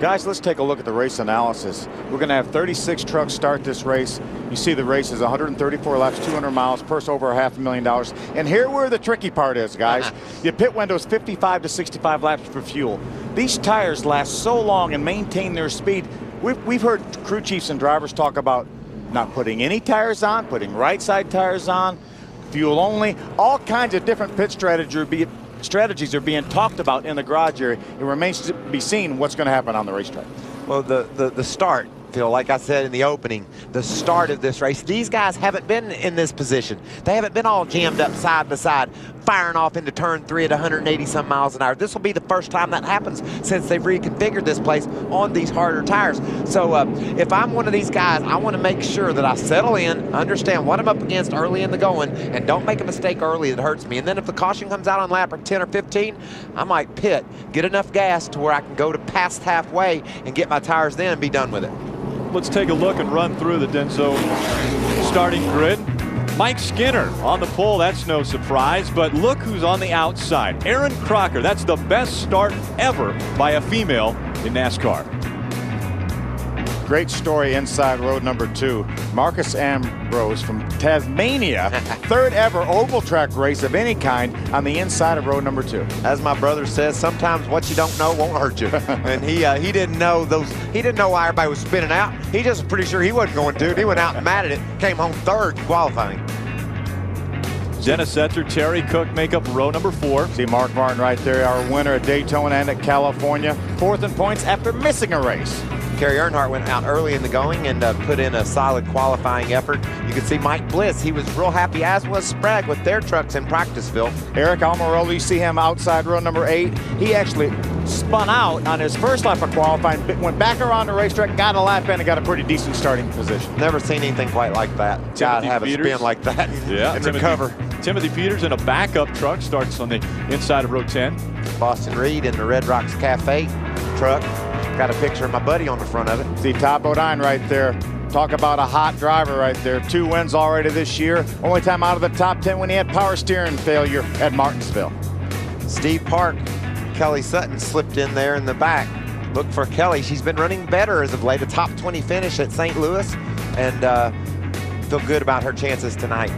Guys, let's take a look at the race analysis. We're going to have 36 trucks start this race. You see the race is 134 laps, 200 miles, purse over $500,000. And here where the tricky part is, guys. The pit window is 55 to 65 laps for fuel. These tires last so long and maintain their speed. We've heard crew chiefs and drivers talk about not putting any tires on, putting right side tires on, fuel only, all kinds of different pit strategies are being talked about in the garage area. It remains to be seen what's going to happen on the racetrack. Well, the start, Phil, like I said in the opening, the start of this race, these guys haven't been in this position. They haven't been all jammed up side by side, firing off into turn 3 at 180 some miles an hour. This will be the first time that happens since they've reconfigured this place on these harder tires. So if I'm one of these guys, I want to make sure that I settle in, understand what I'm up against early in the going, and don't make a mistake early that hurts me. And then if the caution comes out on lap 10 or 15, I might pit, get enough gas to where I can go to past halfway and get my tires then and be done with it. Let's take a look and run through the Denso starting grid. Mike Skinner on the pole, that's no surprise, but look who's on the outside. Aaron Crocker, that's the best start ever by a female in NASCAR. Great story inside road number 2. Marcus Ambrose from Tasmania, third ever oval track race of any kind on the inside of road number 2. As my brother says, sometimes what you don't know won't hurt you. And he didn't know he didn't know why everybody was spinning out. He just was pretty sure he wasn't going to. He went out and mad at it, came home third qualifying. Dennis Setzer, Terry Cook make up row number 4. See Mark Martin right there, our winner at Daytona and at California. 4th in points after missing a race. Kerry Earnhardt went out early in the going and put in a solid qualifying effort. You can see Mike Bliss, he was real happy, as was Sprague with their trucks in Practiceville. Eric Almirola, you see him outside row number 8. He actually spun out on his first lap of qualifying, went back around the racetrack, got a lap in, and got a pretty decent starting position. Never seen anything quite like that. God, have a spin like that and recover. Timothy Peters in a backup truck starts on the inside of row 10. Boston Reed in the Red Rocks Cafe truck. Got a picture of my buddy on the front of it. See Todd Bodine right there. Talk about a hot driver right there. 2 wins already this year. Only time out of the top 10 when he had power steering failure at Martinsville. Steve Park, Kelly Sutton slipped in there in the back. Look for Kelly. She's been running better as of late. A top 20 finish at St. Louis, and feel good about her chances tonight.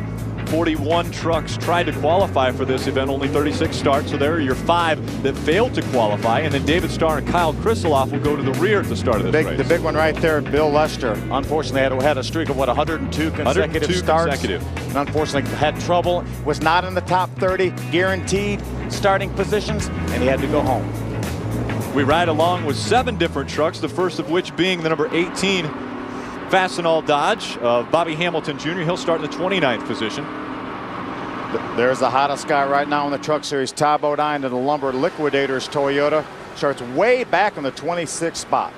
41 trucks tried to qualify for this event, only 36 starts, so there are your 5 that failed to qualify, and then David Starr and Kyle Krisaloff will go to the rear at the start of this race. The big one right there, Bill Lester, unfortunately had a streak of 102 consecutive starts. And unfortunately had trouble, was not in the top 30 guaranteed starting positions, and he had to go home. We ride along with 7 different trucks, the first of which being the number 18 Fastenal Dodge of Bobby Hamilton Jr. He'll start in the 29th position. There's the hottest guy right now in the truck series, Todd Bodine, in the Lumber Liquidators Toyota. Starts way back in the 26th spot.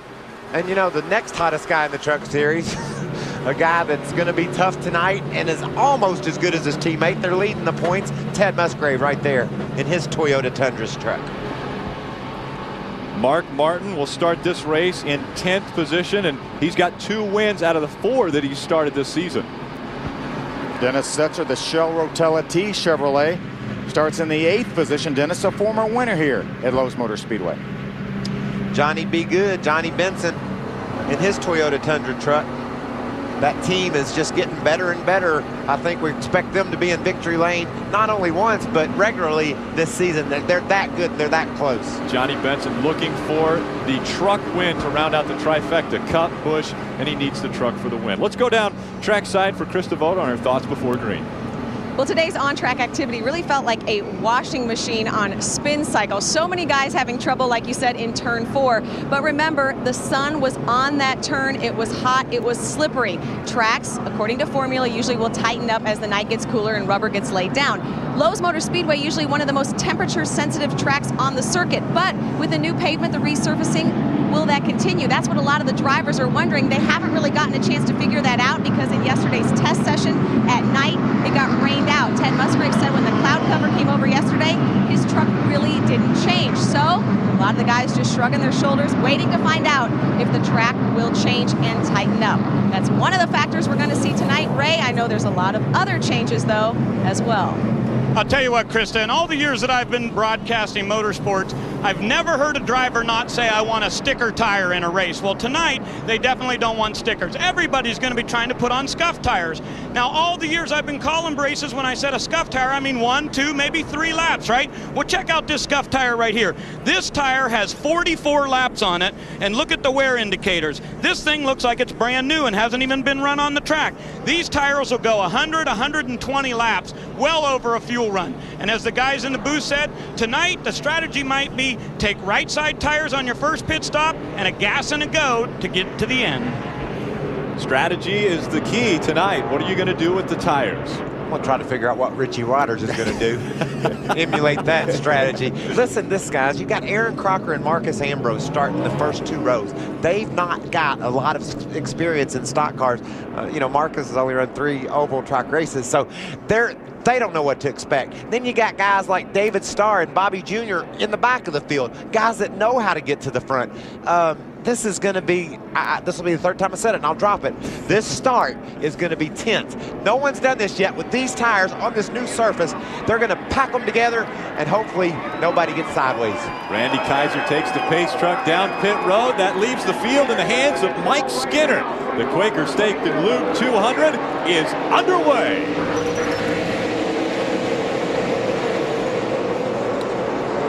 And you know, the next hottest guy in the truck series, a guy that's going to be tough tonight and is almost as good as his teammate. They're leading the points. Ted Musgrave right there in his Toyota Tundra's truck. Mark Martin will start this race in 10th position, and he's got 2 wins out of the 4 that he started this season. Dennis Setzer, the Shell Rotella T Chevrolet, starts in the 8th position. Dennis, a former winner here at Lowe's Motor Speedway. Johnny Be Good, Johnny Benson in his Toyota Tundra truck. That team is just getting better and better. I think we expect them to be in victory lane not only once but regularly this season. They're that good, they're that close. Johnny Benson looking for the truck win to round out the trifecta, Cup, Busch, and he needs the truck for the win. Let's go down trackside for Krista Vogt on her thoughts before green. Well, today's on-track activity really felt like a washing machine on spin cycle. So many guys having trouble, like you said, in turn 4. But remember, the sun was on that turn. It was hot. It was slippery. Tracks, according to formula, usually will tighten up as the night gets cooler and rubber gets laid down. Lowe's Motor Speedway, usually one of the most temperature-sensitive tracks on the circuit. But with the new pavement, the resurfacing, will that continue? That's what a lot of the drivers are wondering. They haven't really gotten a chance to figure that out because in yesterday's test session at night, it got rained out. Ted Musgrave said when the cloud cover came over yesterday, his truck really didn't change. So a lot of the guys just shrugging their shoulders, waiting to find out if the track will change and tighten up. That's one of the factors we're going to see tonight. Ray, I know there's a lot of other changes, though, as well. I'll tell you what, Krista, in all the years that I've been broadcasting motorsports, I've never heard a driver not say, I want a sticker tire in a race. Well, tonight, they definitely don't want stickers. Everybody's going to be trying to put on scuff tires. Now, all the years I've been calling races, when I said a scuff tire, I mean 1, 2, maybe 3 laps, right? Well, check out this scuff tire right here. This tire has 44 laps on it, and look at the wear indicators. This thing looks like it's brand new and hasn't even been run on the track. These tires will go 100, 120 laps, well over a fuel run. And as the guys in the booth said, tonight the strategy might be take right side tires on your first pit stop and a gas and a go to get to the end. Strategy is the key tonight. What are you going to do with the tires? I'm going to try to figure out what Richie Waters is going to do. Emulate that strategy. Listen, guys, you got Aaron Crocker and Marcus Ambrose starting the first 2 rows. They've not got a lot of experience in stock cars. You know, Marcus has only run 3 oval track races, so they don't know what to expect. Then you got guys like David Starr and Bobby Jr. in the back of the field, guys that know how to get to the front. This is going to be, this will be the 3rd time I said it, and I'll drop it. This start is going to be tense. No one's done this yet with these tires on this new surface. They're going to pack them together, and hopefully nobody gets sideways. Randy Kaiser takes the pace truck down pit road. That leaves the field in the hands of Mike Skinner. The Quaker Stake and Lube 200 is underway.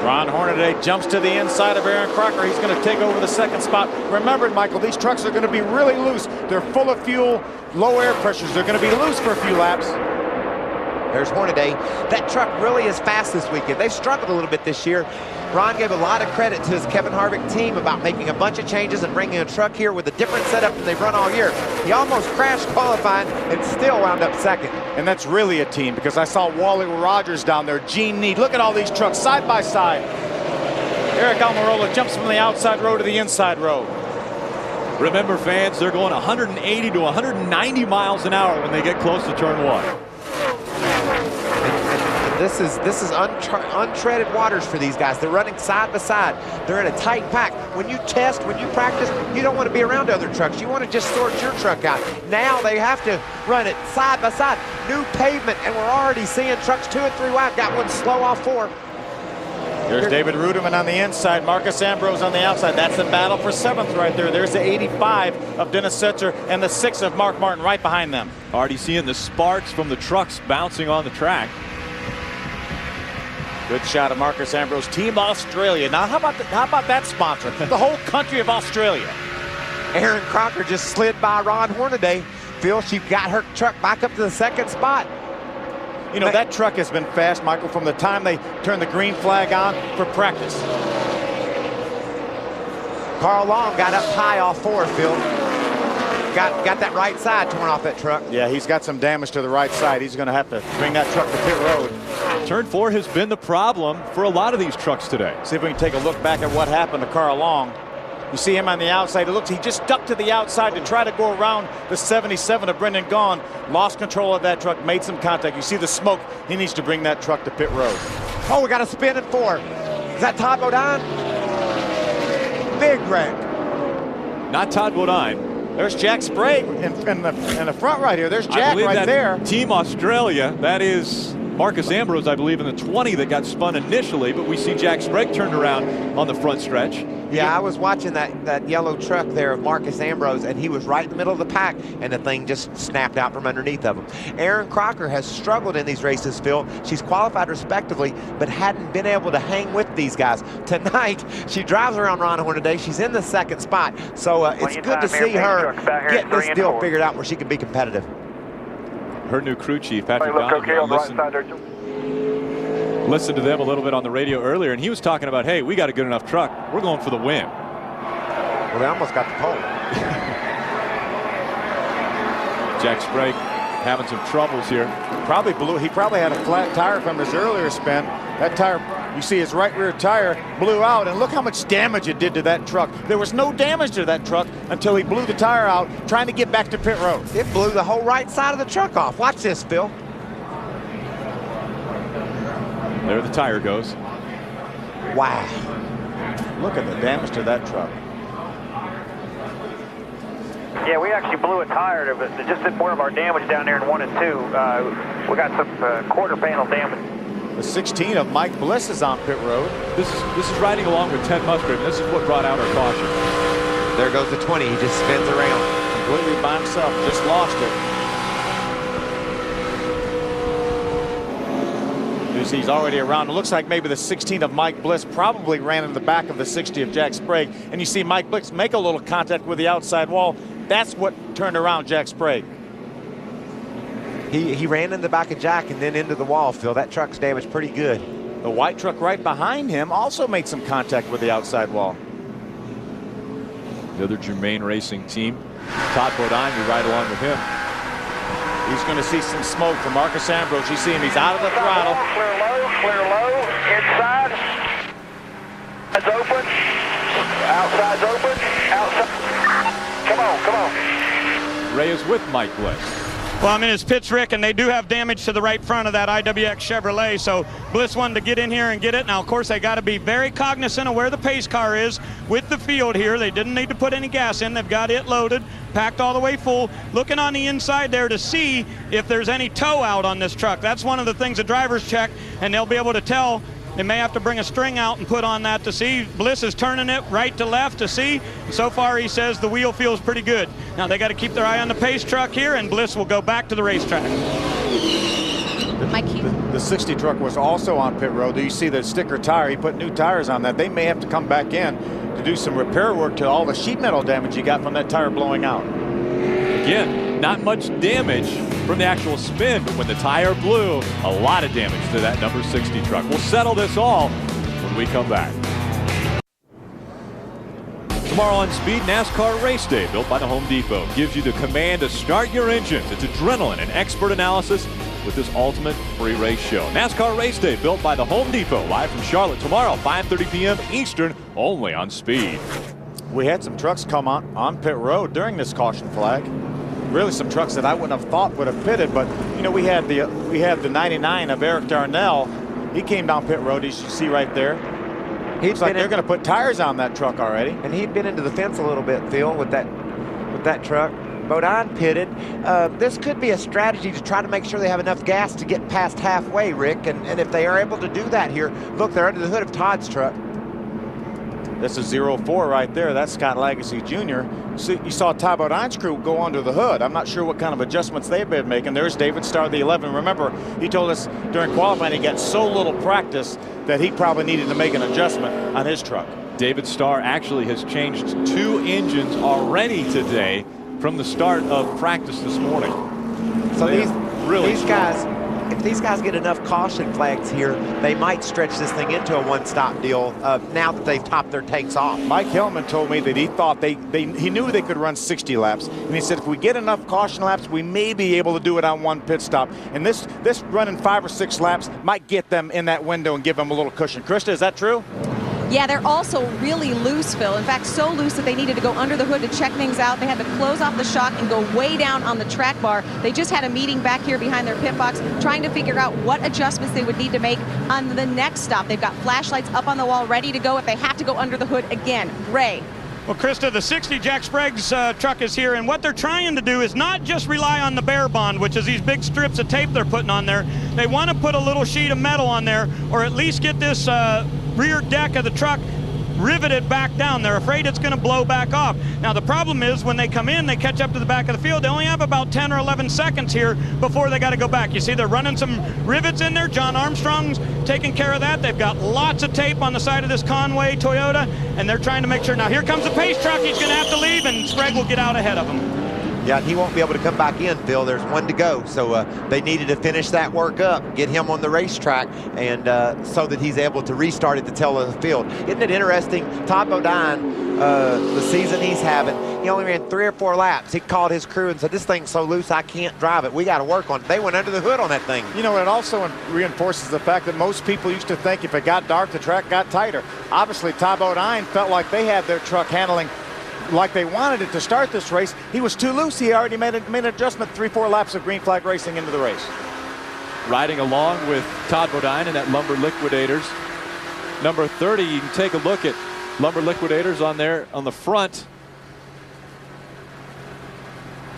Ron Hornaday jumps to the inside of Aaron Crocker. He's going to take over the 2nd spot. Remember, Michael, these trucks are going to be really loose. They're full of fuel, low air pressures. They're going to be loose for a few laps. There's Hornaday. That truck really is fast this weekend. They've struggled a little bit this year. Ron gave a lot of credit to his Kevin Harvick team about making a bunch of changes and bringing a truck here with a different setup than they've run all year. He almost crashed qualifying and still wound up 2nd. And that's really a team, because I saw Wally Rogers down there, Gene Need. Look at all these trucks side by side. Eric Almirola jumps from the outside row to the inside row. Remember, fans, they're going 180 to 190 miles an hour when they get close to turn 1. This is untreaded waters for these guys. They're running side by side. They're in a tight pack. When you test, when you practice, you don't want to be around other trucks. You want to just sort your truck out. Now they have to run it side by side. New pavement, and we're already seeing trucks 2 and 3 wide. Got one slow off 4. There's David Ruderman on the inside, Marcus Ambrose on the outside. That's the battle for 7th right there. There's the 85 of Dennis Setzer and the 6 of Mark Martin right behind them. Already seeing the sparks from the trucks bouncing on the track. Good shot of Marcus Ambrose, Team Australia. Now, how about that sponsor? The whole country of Australia. Aaron Crocker just slid by Ron Hornaday. Phil, she got her truck back up to the 2nd spot. You know, that truck has been fast, Michael, from the time they turned the green flag on for practice. Carl Long got up high off 4, Phil. Got that right side torn off that truck. Yeah, he's got some damage to the right side. He's going to have to bring that truck to pit road. Turn 4 has been the problem for a lot of these trucks today. See if we can take a look back at what happened to Carl Long. You see him on the outside. It looks, he just ducked to the outside to try to go around the 77 of Brendan Gaughan. Lost control of that truck, made some contact. You see the smoke. He needs to bring that truck to pit road. Oh, we got a spin at 4. Is that Todd Bodine? Big wreck. Not Todd Bodine. There's Jack Sprague in the front right here. There's Jack right there. Team Australia, that is Marcus Ambrose, I believe, in the 20 that got spun initially, but we see Jack Sprague turned around on the front stretch. Yeah, I was watching that yellow truck there of Marcus Ambrose, and he was right in the middle of the pack, and the thing just snapped out from underneath of him. Aaron Crocker has struggled in these races, Phil. She's qualified respectively, but hadn't been able to hang with these guys. Tonight, she drives around Ron Hornaday. She's in the 2nd spot, so it's good to see her getting this deal figured out where she can be competitive. Her new crew chief, Patrick Donovan, listened to them a little bit on the radio earlier, and he was talking about, hey, we got a good enough truck. We're going for the win. Well, they almost got the pole. Jack Sprague having some troubles here. He probably had a flat tire from his earlier spin. That tire, you see his right rear tire blew out, and look how much damage it did to that truck. There was no damage to that truck until he blew the tire out trying to get back to pit road. It blew the whole right side of the truck off. Watch this, Phil. There the tire goes. Wow. Look at the damage to that truck. Yeah, we actually blew a tire. Just did more of our damage down there in 1 and 2. We got some quarter panel damage. The 16 of Mike Bliss is on pit road. This is riding along with Ted Musgrave. This is what brought out our caution. There goes the 20. He just spins around. Completely by himself, just lost it. He's already around. It looks like maybe the 16 of Mike Bliss probably ran in the back of the 60 of Jack Sprague. And you see Mike Bliss make a little contact with the outside wall. That's what turned around Jack Sprague. He ran in the back of Jack and then into the wall, Phil. That truck's damaged pretty good. The white truck right behind him also made some contact with the outside wall. The other Germain Racing team, Todd Bodine, we ride along with him. He's going to see some smoke from Marcus Ambrose. You see him, he's out of the throttle. Clear low, inside. It's open. Outside's open. Outside. Come on. Ray is with Mike Bliss. Well, I mean, it's Pitts Rick, and they do have damage to the right front of that IWX Chevrolet, so Bliss wanted to get in here and get it. Now, of course, they got to be very cognizant of where the pace car is with the field here. They didn't need to put any gas in. They've got it loaded, packed all the way full. Looking on the inside there to see if there's any tow out on this truck. That's one of the things the drivers check, and they'll be able to tell. They may have to bring a string out and put on that to see. Bliss is turning it right to left to see. So far, he says the wheel feels pretty good. Now, they got to keep their eye on the pace truck here, and Bliss will go back to the racetrack. The 60 truck was also on pit road. You see the sticker tire. He put new tires on that. They may have to come back in to do some repair work to all the sheet metal damage you got from that tire blowing out. Again, not much damage from the actual spin, but when the tire blew, a lot of damage to that number 60 truck. We'll settle this all when we come back. Tomorrow on Speed, NASCAR Race Day, built by the Home Depot, gives you the command to start your engines. It's adrenaline and expert analysis with this ultimate free race show. NASCAR Race Day, built by the Home Depot, live from Charlotte tomorrow, 5:30 p.m. Eastern, only on Speed. We had some trucks come on pit road during this caution flag. Really some trucks that I wouldn't have thought would have pitted, but you know, we had the 99 of Eric Darnell. He came down pit road, as you see right there. Looks like they're going to put tires on that truck already. And he'd been into the fence a little bit, Phil, with that truck. Bodine pitted. This could be a strategy to try to make sure they have enough gas to get past halfway, Rick. And if they are able to do that here, look, they're under the hood of Todd's truck. This is 04 right there. That's Scott Lagacy Jr. So you saw Todd Bodine's crew go under the hood. I'm not sure what kind of adjustments they've been making. There's David Starr, the 11. Remember, he told us during qualifying he got so little practice that he probably needed to make an adjustment on his truck. David Starr actually has changed 2 engines already today from the start of practice this morning. So these guys, if these guys get enough caution flags here, they might stretch this thing into a one-stop deal now that they've topped their tanks off. Mike Hillman told me that he thought he knew they could run 60 laps. And he said if we get enough caution laps, we may be able to do it on one pit stop. And this running 5 or 6 laps might get them in that window and give them a little cushion. Krista, is that true? Yeah, they're also really loose, Phil. In fact, so loose that they needed to go under the hood to check things out. They had to close off the shock and go way down on the track bar. They just had a meeting back here behind their pit box trying to figure out what adjustments they would need to make on the next stop. They've got flashlights up on the wall ready to go if they have to go under the hood again. Ray. Well, Krista, the 60 Jack Sprague's truck is here, and what they're trying to do is not just rely on the bare bond, which is these big strips of tape they're putting on there. They want to put a little sheet of metal on there, or at least get this rear deck of the truck riveted back down. They're afraid it's going to blow back off. Now, the problem is when they come in, they catch up to the back of the field. They only have about 10 or 11 seconds here before they got to go back. You see, they're running some rivets in there. John Armstrong's taking care of that. They've got lots of tape on the side of this Conway Toyota, and they're trying to make sure. Now, here comes the pace truck. He's going to have to leave, and Sprague will get out ahead of him. Yeah, and he won't be able to come back in, Phil. There's 1 to go. So they needed to finish that work up, get him on the racetrack, and so that he's able to restart at the tail of the field. Isn't it interesting? Todd Bodine, the season he's having, he only ran 3 or 4 laps. He called his crew and said, this thing's so loose I can't drive it. We got to work on it. They went under the hood on that thing. You know, it also reinforces the fact that most people used to think if it got dark, the track got tighter. Obviously, Todd Bodine felt like they had their truck handling like they wanted it to start this race. He was too loose. He already made an adjustment 3-4 laps of green flag racing into the race. Riding along with Todd Bodine in that Lumber Liquidators. Number 30, you can take a look at Lumber Liquidators on there on the front.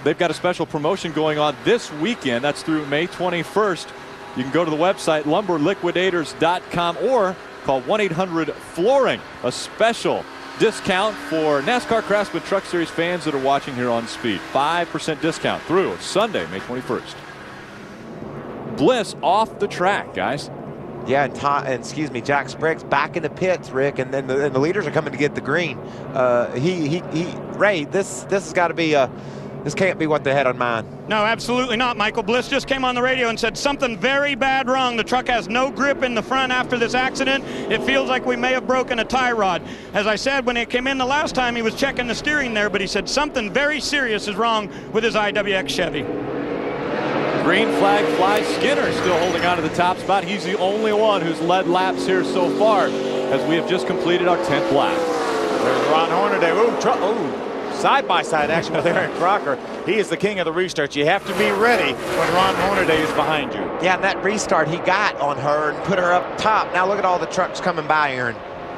They've got a special promotion going on this weekend. That's through May 21st. You can go to the website lumberliquidators.com or call 1-800-FLOORING. A special discount for NASCAR Craftsman Truck Series fans that are watching here on Speed. 5% discount through Sunday, May 21st. Bliss off the track, guys. Yeah, and Jack Sprague's back in the pits, Rick, and then the leaders are coming to get the green. Ray, this has got to be this can't be what they had on mine. No, absolutely not, Michael. Bliss just came on the radio and said something very bad wrong. The truck has no grip in the front after this accident. It feels like we may have broken a tie rod. As I said, when it came in the last time, he was checking the steering there, but he said something very serious is wrong with his IWX Chevy. Green flag flies. Skinner still holding on to the top spot. He's the only one who's led laps here so far as we have just completed our 10th lap. There's Ron Hornaday. Side-by-side action with Aaron Crocker. He is the king of the restarts. You have to be ready when Ron Hornaday is behind you. Yeah, and that restart he got on her and put her up top. Now look at all the trucks coming by, Aaron.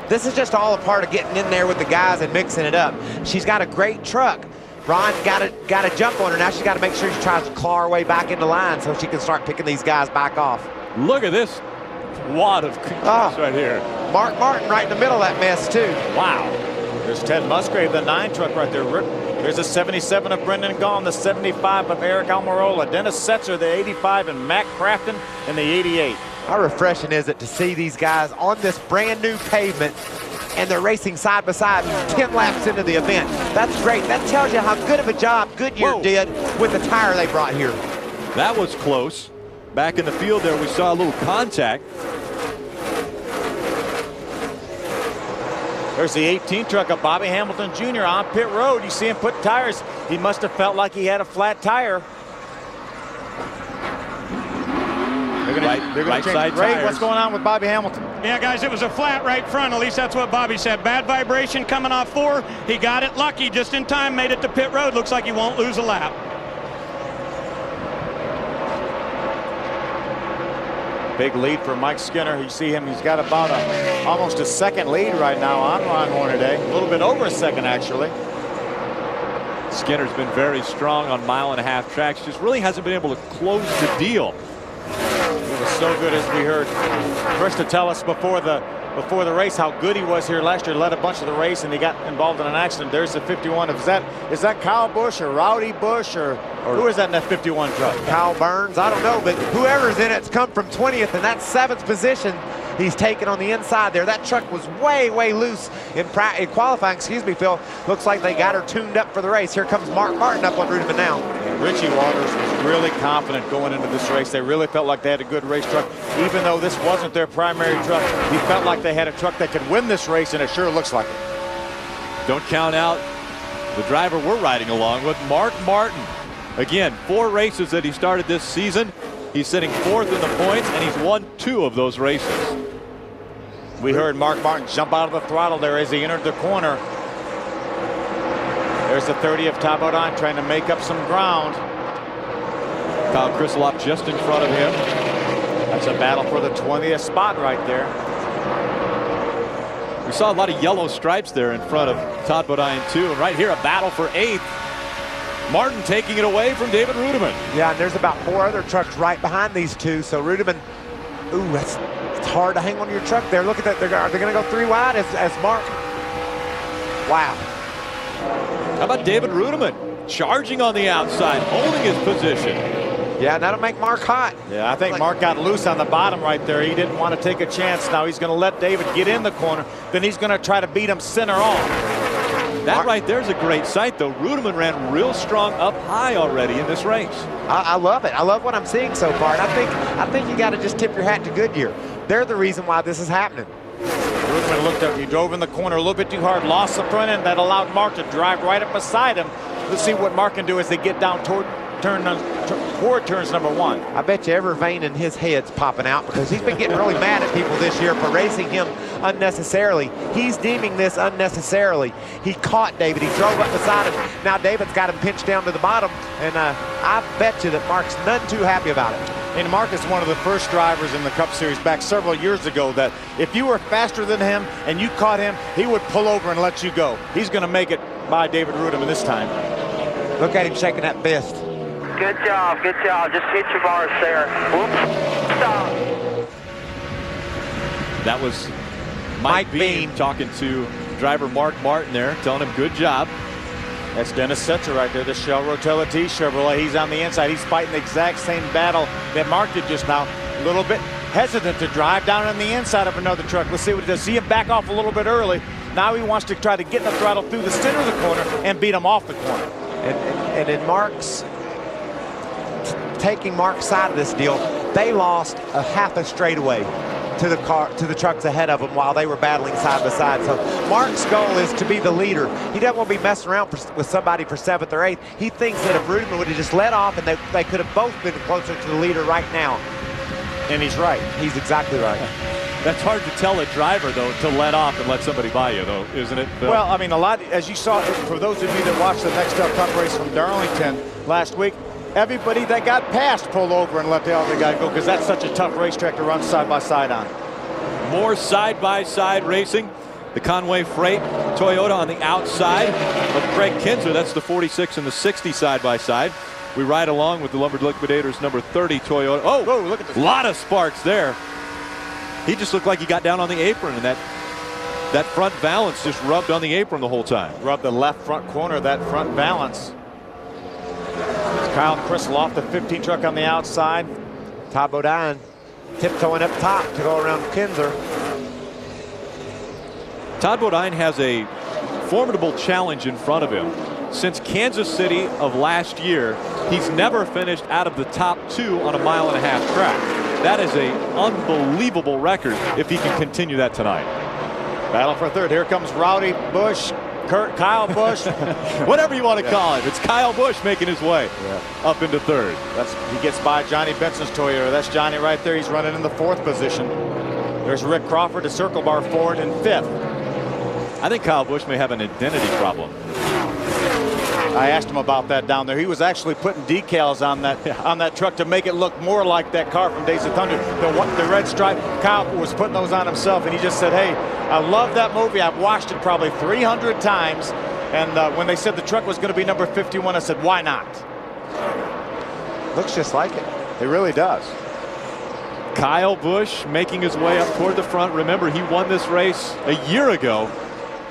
This is just all a part of getting in there with the guys and mixing it up. She's got a great truck. Ron got to jump on her. Now she's got to make sure she tries to claw her way back into line so she can start picking these guys back off. Look at this wad of chaos right here. Mark Martin right in the middle of that mess, too. Wow. There's Ted Musgrave, the 9 truck right there. There's a 77 of Brendan Gaughan, the 75 of Eric Almirola, Dennis Setzer, the 85, and Matt Crafton in the 88. How refreshing is it to see these guys on this brand new pavement and they're racing side by side 10 laps into the event. That's great. That tells you how good of a job Goodyear did with the tire they brought here. That was close. Back in the field there, we saw a little contact. There's the 18 truck of Bobby Hamilton Jr. on pit road. You see him put tires. He must have felt like he had a flat tire. They're going to change. Ray, what's going on with Bobby Hamilton? Yeah, guys, it was a flat right front. At least that's what Bobby said. Bad vibration coming off 4. He got it lucky just in time, made it to pit road. Looks like he won't lose a lap. Big lead for Mike Skinner. You see him, he's got about almost a second lead right now on Ron Hornaday. A little bit over a second, actually. Skinner's been very strong on 1.5-mile tracks. Just really hasn't been able to close the deal. It was so good, as we heard Krista tell us before the race how good he was here last year. Led a bunch of the race and he got involved in an accident. There's the 51. Is that Kyle Busch or Rowdy Busch or who is that in that 51 truck? Kyle Burns, I don't know, but whoever's in it's come from 20th, and that's 7th position he's taken on the inside there. That truck was way loose in qualifying, Phil. Looks like they got her tuned up for the race. Here comes Mark Martin up on Ruderman now. Richie Waters was really confident going into this race. They really felt like they had a good race truck. Even though this wasn't their primary truck, he felt like they had a truck that could win this race, and it sure looks like it. Don't count out the driver we're riding along with, Mark Martin. Again, 4 races that he started this season. He's sitting 4th in the points, and he's won 2 of those races. We heard Mark Martin jump out of the throttle there as he entered the corner. There's the 30 of Todd Bodine trying to make up some ground. Kyle Krislop just in front of him. That's a battle for the 20th spot right there. We saw a lot of yellow stripes there in front of Todd Bodine too. And right here, a battle for 8th. Martin taking it away from David Ruderman. Yeah, and there's about 4 other trucks right behind these 2. So Ruderman, it's hard to hang on to your truck there. Look at that. They're going to go 3 wide as Mark. Wow. How about David Ruderman charging on the outside, holding his position? Yeah, that'll make Mark hot. Yeah, I think Mark got loose on the bottom right there. He didn't want to take a chance. Now he's going to let David get in the corner. Then he's going to try to beat him center on. That right there is a great sight, though. Ruderman ran real strong up high already in this race. I love it. I love what I'm seeing so far. And I think you got to just tip your hat to Goodyear. They're the reason why this is happening. Ruderman looked up. He drove in the corner a little bit too hard, lost the front end. That allowed Mark to drive right up beside him. Let's see what Mark can do as they get down toward turns number 1. I bet you every vein in his head's popping out because he's been getting really mad at people this year for racing him unnecessarily. He's deeming this unnecessarily. He caught David. He drove up beside him. Now David's got him pinched down to the bottom, and I bet you that Mark's none too happy about it. And Mark is one of the first drivers in the Cup Series back several years ago that if you were faster than him and you caught him, he would pull over and let you go. He's going to make it by David Ruderman this time. Look at him shaking that fist. Good job, good job. Just hit your bars there. Whoops. Stop. That was Mike Bean talking to driver Mark Martin there, telling him good job. That's Dennis Setzer right there, the Shell Rotella T Chevrolet. He's on the inside. He's fighting the exact same battle that Mark did just now. A little bit hesitant to drive down on the inside of another truck. Let's see what he does. See him back off a little bit early. Now he wants to try to get in the throttle through the center of the corner and beat him off the corner. And in Mark's, taking Mark's side of this deal, they lost a half a straightaway to the trucks ahead of them while they were battling side by side. So Mark's goal is to be the leader. He doesn't want to be messing around with somebody for 7th or 8th. He thinks that if Rudman would have just let off and they could have both been closer to the leader right now. And he's right. He's exactly right. That's hard to tell a driver, though, to let off and let somebody by you, though, isn't it, Bill? Well, I mean, a lot, as you saw, for those of you that watched the Next Up Cup race from Darlington last week, everybody that got passed pulled over and let the other guy go, because that's such a tough racetrack to run side by side on. More side-by-side racing. The Conway Freight Toyota on the outside of Craig Kinzer. That's the 46 and the 60 side-by-side. We ride along with the Lumber Liquidators number 30 Toyota. Oh, whoa, look at this. A lot of sparks there. He just looked like he got down on the apron, and that front balance just rubbed on the apron the whole time. Rubbed the left front corner of that front balance. It's Kyle Crystal off the 15 truck on the outside. Todd Bodine tiptoeing up top to go around Kinzer. Todd Bodine has a formidable challenge in front of him. Since Kansas City of last year, he's never finished out of the top 2 on a 1.5 mile track. That is an unbelievable record if he can continue that tonight. Battle for 3rd. Here comes Rowdy Bush, Kyle Busch. Whatever you want to call it. It's Kyle Busch making his way up into 3rd. He gets by Johnny Benson's Toyota. That's Johnny right there. He's running in the 4th position. There's Rick Crawford, a circle bar forward in 5th. I think Kyle Busch may have an identity problem. I asked him about that down there. He was actually putting decals on that truck to make it look more like that car from Days of Thunder. The red stripe. Kyle was putting those on himself, and he just said, "Hey, I love that movie. I've watched it probably 300 times." And when they said the truck was going to be number 51, I said, "Why not?" Looks just like it. It really does. Kyle Busch making his way up toward the front. Remember, he won this race a year ago.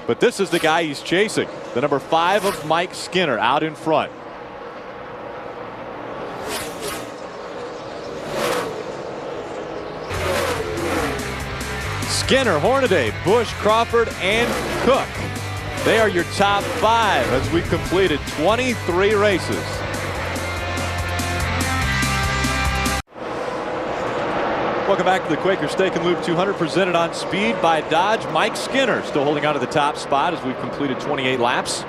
But this is the guy he's chasing. The number 5 of Mike Skinner out in front. Skinner, Hornaday, Busch, Crawford, and Cook. They are your top 5 as we've completed 23 races. Welcome back to the Quaker Steak and Lube 200 presented on Speed by Dodge. Mike Skinner still holding on to the top spot as we've completed 28 laps.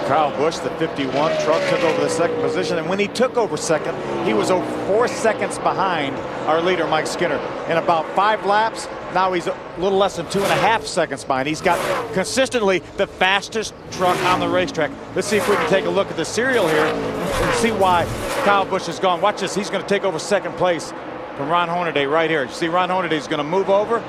Kyle Busch, the 51 truck, took over the 2nd position, and when he took over 2nd, he was over 4 seconds behind our leader, Mike Skinner. In about 5 laps, now he's a little less than 2.5 seconds behind. He's got consistently the fastest truck on the racetrack. Let's see if we can take a look at the serial here and see why Kyle Busch is gone. Watch this. He's going to take over 2nd place from Ron Hornaday right here. You see Ron Hornaday is going to move over.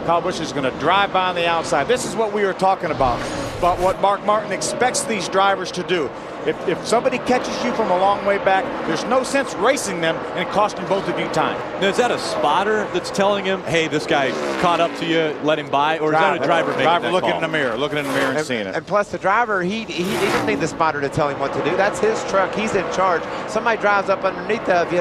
Kyle Busch is going to drive by on the outside. This is what we were talking about what Mark Martin expects these drivers to do. If somebody catches you from a long way back, there's no sense racing them and costing both of you time. Now, is that a spotter that's telling him, hey, this guy caught up to you, let him by? Or is that a driver making that looking call? looking in the mirror and seeing it. And plus the driver, he doesn't need the spotter to tell him what to do. That's his truck. He's in charge. Somebody drives up underneath of you.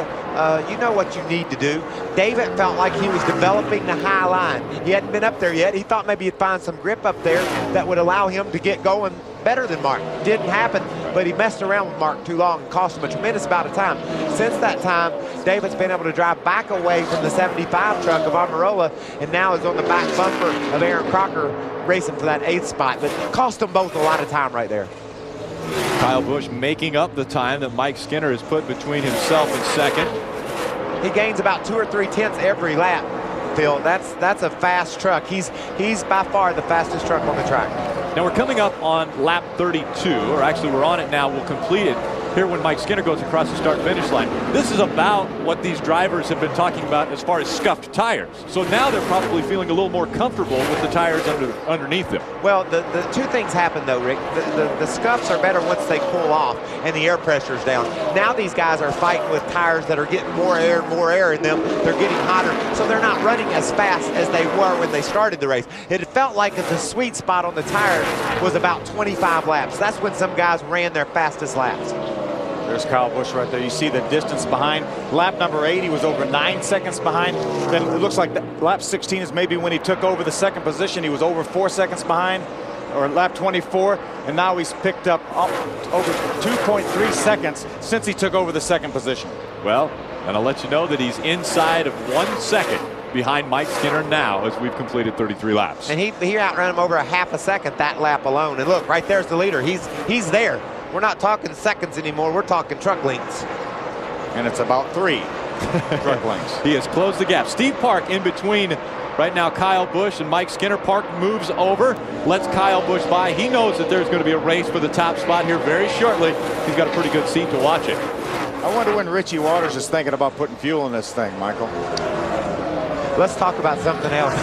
You know what you need to do. David felt like he was developing the high line. He hadn't been up there yet. He thought maybe he'd find some grip up there that would allow him to get going better than Mark. Didn't happen, but he messed around with Mark too long and cost him a tremendous amount of time. Since that time, David's been able to drive back away from the 75 truck of Amarola and now is on the back bumper of Aaron Crocker racing for that 8th spot. But it cost them both a lot of time right there. Kyle Busch making up the time that Mike Skinner has put between himself and 2nd. He gains about 2 or 3 tenths every lap, Phil. That's a fast truck. He's by far the fastest truck on the track. Now we're coming up on lap 32, or actually we're on it now. We'll complete it here when Mike Skinner goes across the start-finish line. This is about what these drivers have been talking about as far as scuffed tires. So now they're probably feeling a little more comfortable with the tires underneath them. Well, the two things happen though, Rick. The scuffs are better once they cool off and the air pressure's down. Now these guys are fighting with tires that are getting more air in them. They're getting hotter, so they're not running as fast as they were when they started the race. It felt like the sweet spot on the tires was about 25 laps. That's when some guys ran their fastest laps. There's Kyle Busch right there. You see the distance behind. Lap number 8, he was over 9 seconds behind. Then it looks like lap 16 is maybe when he took over the second position. He was over 4 seconds behind, or lap 24, and now he's picked up over 2.3 seconds since he took over the second position. Well, and I'll let you know that he's inside of 1 second behind Mike Skinner now as we've completed 33 laps. And he outran him over a half a second that lap alone. And look, right there's the leader. He's there. We're not talking seconds anymore. We're talking truck lengths. And it's about 3 truck lengths. He has closed the gap. Steve Park in between right now Kyle Busch and Mike Skinner. Park moves over, lets Kyle Busch by. He knows that there's going to be a race for the top spot here very shortly. He's got a pretty good seat to watch it. I wonder when Richie Waters is thinking about putting fuel in this thing, Michael. Let's talk about something else.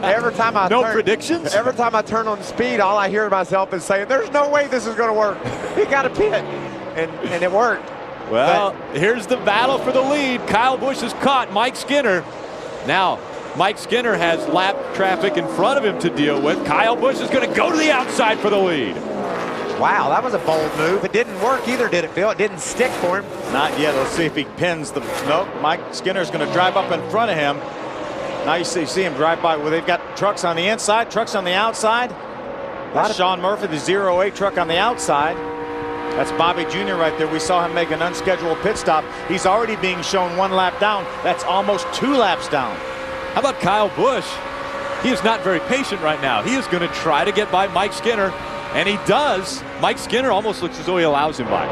Every time I predictions? Every time I turn on speed, all I hear myself is saying, there's no way this is going to work. He got a pit. And it worked. Well, here's the battle for the lead. Kyle Busch has caught Mike Skinner. Now, Mike Skinner has lap traffic in front of him to deal with. Kyle Busch is going to go to the outside for the lead. Wow, that was a bold move. It didn't work either, did it, Phil? It didn't stick for him. Not yet. Let's see if he pins the... Nope, Mike Skinner's going to drive up in front of him. Now you see him drive by. Well, they've got trucks on the inside, trucks on the outside. That's Sean Murphy, the 08 truck on the outside. That's Bobby Jr. right there. We saw him make an unscheduled pit stop. He's already being shown 1 lap down. That's almost 2 laps down. How about Kyle Busch? He is not very patient right now. He is going to try to get by Mike Skinner. And he does. Mike Skinner almost looks as though he allows him by.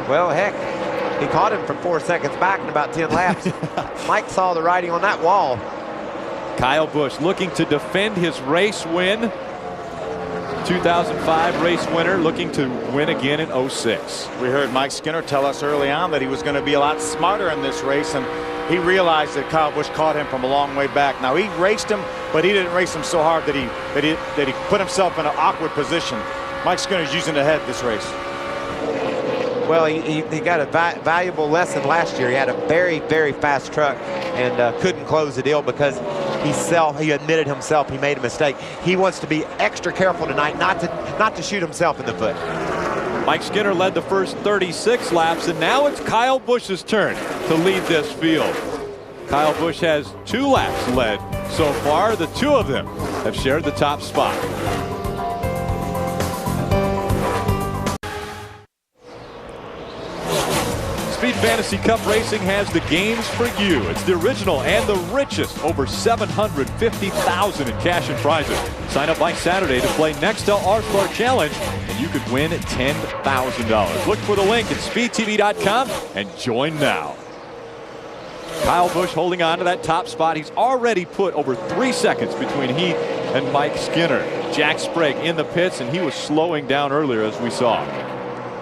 Well, heck, he caught him from 4 seconds back in about 10 laps. Mike saw the writing on that wall. Kyle Busch looking to defend his race win. 2005 race winner, looking to win again in 06. We heard Mike Skinner tell us early on that he was going to be a lot smarter in this race, and he realized that Kyle Busch caught him from a long way back. Now, he raced him, but he didn't race him so hard that he put himself in an awkward position. Mike Skinner's using the head this race. Well, he got a valuable lesson last year. He had a very, very fast truck and couldn't close the deal because he admitted himself he made a mistake. He wants to be extra careful tonight not to shoot himself in the foot. Mike Skinner led the first 36 laps, and now it's Kyle Busch's turn to lead this field. Kyle Busch has 2 laps led so far. The 2 of them have shared the top spot. Speed Fantasy Cup Racing has the games for you. It's the original and the richest, over $750,000 in cash and prizes. Sign up by Saturday to play Nextel R-Star Challenge, and you could win $10,000. Look for the link at speedtv.com and join now. Kyle Busch holding on to that top spot. He's already put over 3 seconds between he and Mike Skinner. Jack Sprague in the pits, and he was slowing down earlier, as we saw.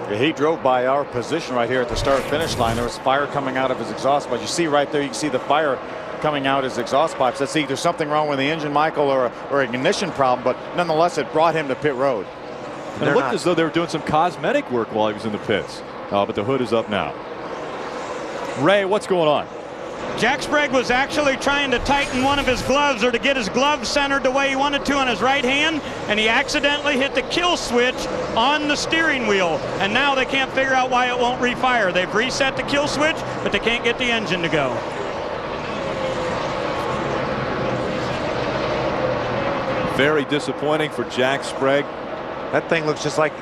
He drove by our position right here at the start-finish line. There was fire coming out of his exhaust pipe. You see right there, you can see the fire coming out his exhaust pipes. That's either something wrong with the engine, Michael, or an ignition problem, but nonetheless, it brought him to pit road. And it looked as though they were doing some cosmetic work while he was in the pits. But the hood is up now. Ray, what's going on? Jack Sprague was actually trying to tighten one of his gloves, or to get his glove centered the way he wanted to on his right hand, and he accidentally hit the kill switch on the steering wheel, and now they can't figure out why it won't refire. They've reset the kill switch, but they can't get the engine to go. Very disappointing for Jack Sprague. That thing looks just like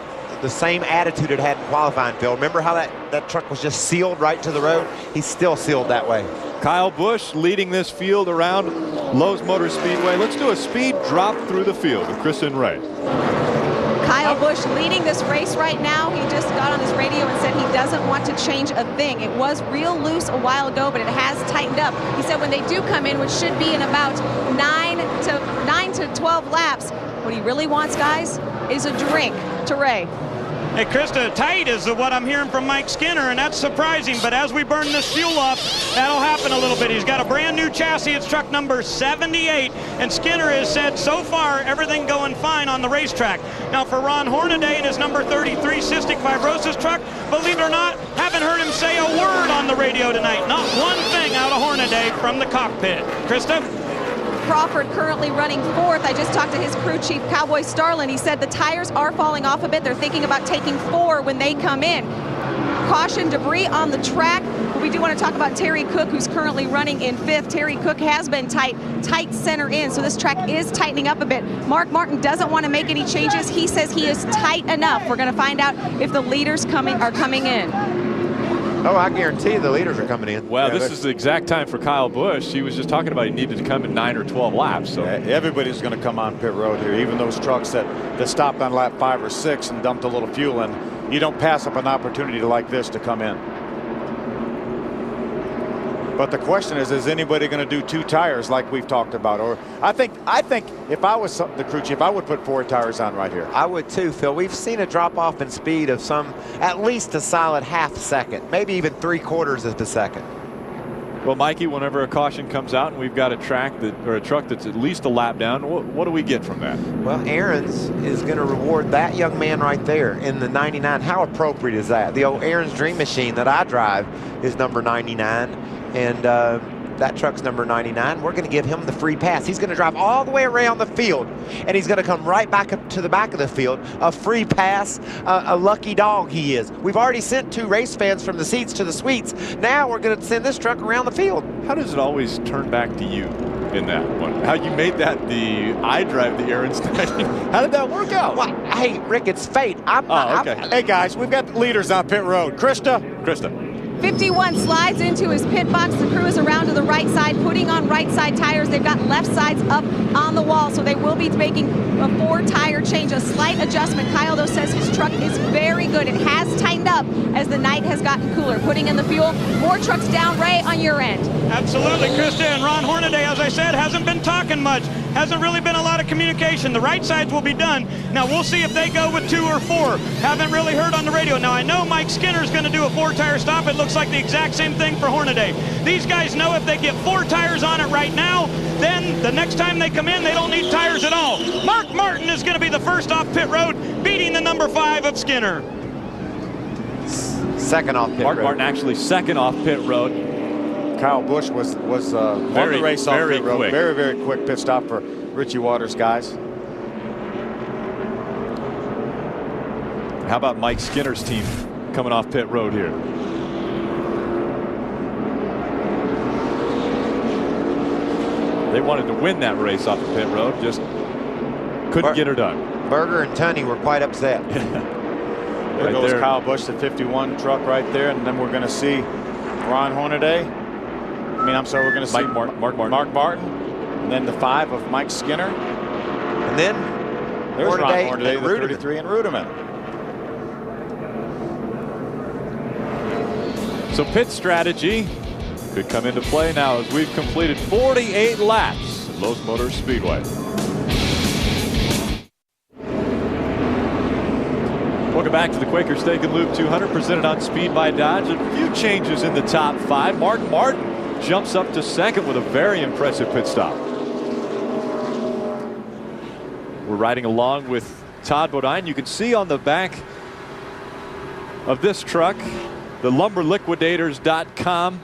the same attitude it had in qualifying, Phil. Remember how that truck was just sealed right to the road? He's still sealed that way. Kyle Busch leading this field around Lowe's Motor Speedway. Let's do a speed drop through the field with Chris and Ray. Kyle Busch leading this race right now. He just got on his radio and said he doesn't want to change a thing. It was real loose a while ago, but it has tightened up. He said when they do come in, which should be in about 9 to 12 laps, what he really wants, guys, is a drink. To Ray. Hey, Krista, tight is what I'm hearing from Mike Skinner, and that's surprising. But as we burn this fuel up, that'll happen a little bit. He's got a brand new chassis. It's truck number 78, and Skinner has said so far everything going fine on the racetrack. Now for Ron Hornaday and his number 33 cystic fibrosis truck, believe it or not, haven't heard him say a word on the radio tonight. Not one thing out of Hornaday from the cockpit. Krista? Crawford currently running fourth. I just talked to his crew chief, Cowboy Starlin. He said the tires are falling off a bit. They're thinking about taking 4 when they come in. Caution debris on the track. But we do want to talk about Terry Cook, who's currently running in 5th. Terry Cook has been tight center in, so this track is tightening up a bit. Mark Martin doesn't want to make any changes. He says he is tight enough. We're going to find out if the leaders are coming in. Oh, I guarantee the leaders are coming in. Well, this is the exact time for Kyle Busch. He was just talking about he needed to come in 9 or 12 laps. So everybody's going to come on pit road here, even those trucks that stopped on lap 5 or 6 and dumped a little fuel in. You don't pass up an opportunity like this to come in. But the question is anybody going to do 2 tires like we've talked about? Or I think if I was the crew chief, I would put 4 tires on right here. I would too, Phil. We've seen a drop off in speed of at least a solid half second, maybe even 3/4 of a second. Well, Mikey, whenever a caution comes out and we've got a truck that's at least a lap down, what do we get from that? Well, Aaron's is going to reward that young man right there in the 99. How appropriate is that? The old Aaron's Dream Machine that I drive is number 99. And that truck's number 99. We're going to give him the free pass. He's going to drive all the way around the field, and he's going to come right back up to the back of the field. A free pass, a lucky dog he is. We've already sent 2 race fans from the seats to the suites. Now we're going to send this truck around the field. How does it always turn back to you in that one? How you made that the I drive the Aaron's Night? How did that work out? Well, hey, Rick, it's fate. Okay. Hey, guys, we've got leaders on pit road. Krista. 51 slides into his pit box. The crew is around to the right side, putting on right side tires. They've got left sides up on the wall, so they will be making a 4-tire change, a slight adjustment. Kyle, though, says his truck is very good. It has tightened up as the night has gotten cooler. Putting in the fuel, more trucks down. Ray, on your end. Absolutely, Krista. And Ron Hornaday, as I said, hasn't been talking much. Hasn't really been a lot of communication. The right sides will be done. Now, we'll see if they go with 2 or 4. Haven't really heard on the radio. Now, I know Mike Skinner's going to do a 4-tire stop. It looks like the exact same thing for Hornaday. These guys know if they get 4 tires on it right now, then the next time they come in, they don't need tires at all. Mark Martin is going to be the first off pit road, beating the number 5 of Skinner. Second off pit road. Mark Martin actually second off pit road. Kyle Busch was on the race off pit road. Very, very quick pit stop for Richie Waters, guys. How about Mike Skinner's team coming off pit road here? They wanted to win that race off the pit road, just couldn't get her done. Berger and Tunney were quite upset. There goes Kyle Busch, the 51 truck right there, and then we're going to see Ron Hornaday. We're going to see Mark Martin, and then the 5 of Mike Skinner. And then there's Ron Hornaday, the 33 and Rudiman. So pit strategy could come into play now as we've completed 48 laps at Lowe's Motor Speedway. Welcome back to the Quaker Steak and Lube 200 presented on Speed by Dodge. A few changes in the top 5. Mark Martin jumps up to second with a very impressive pit stop. We're riding along with Todd Bodine. You can see on the back of this truck, the lumberliquidators.com,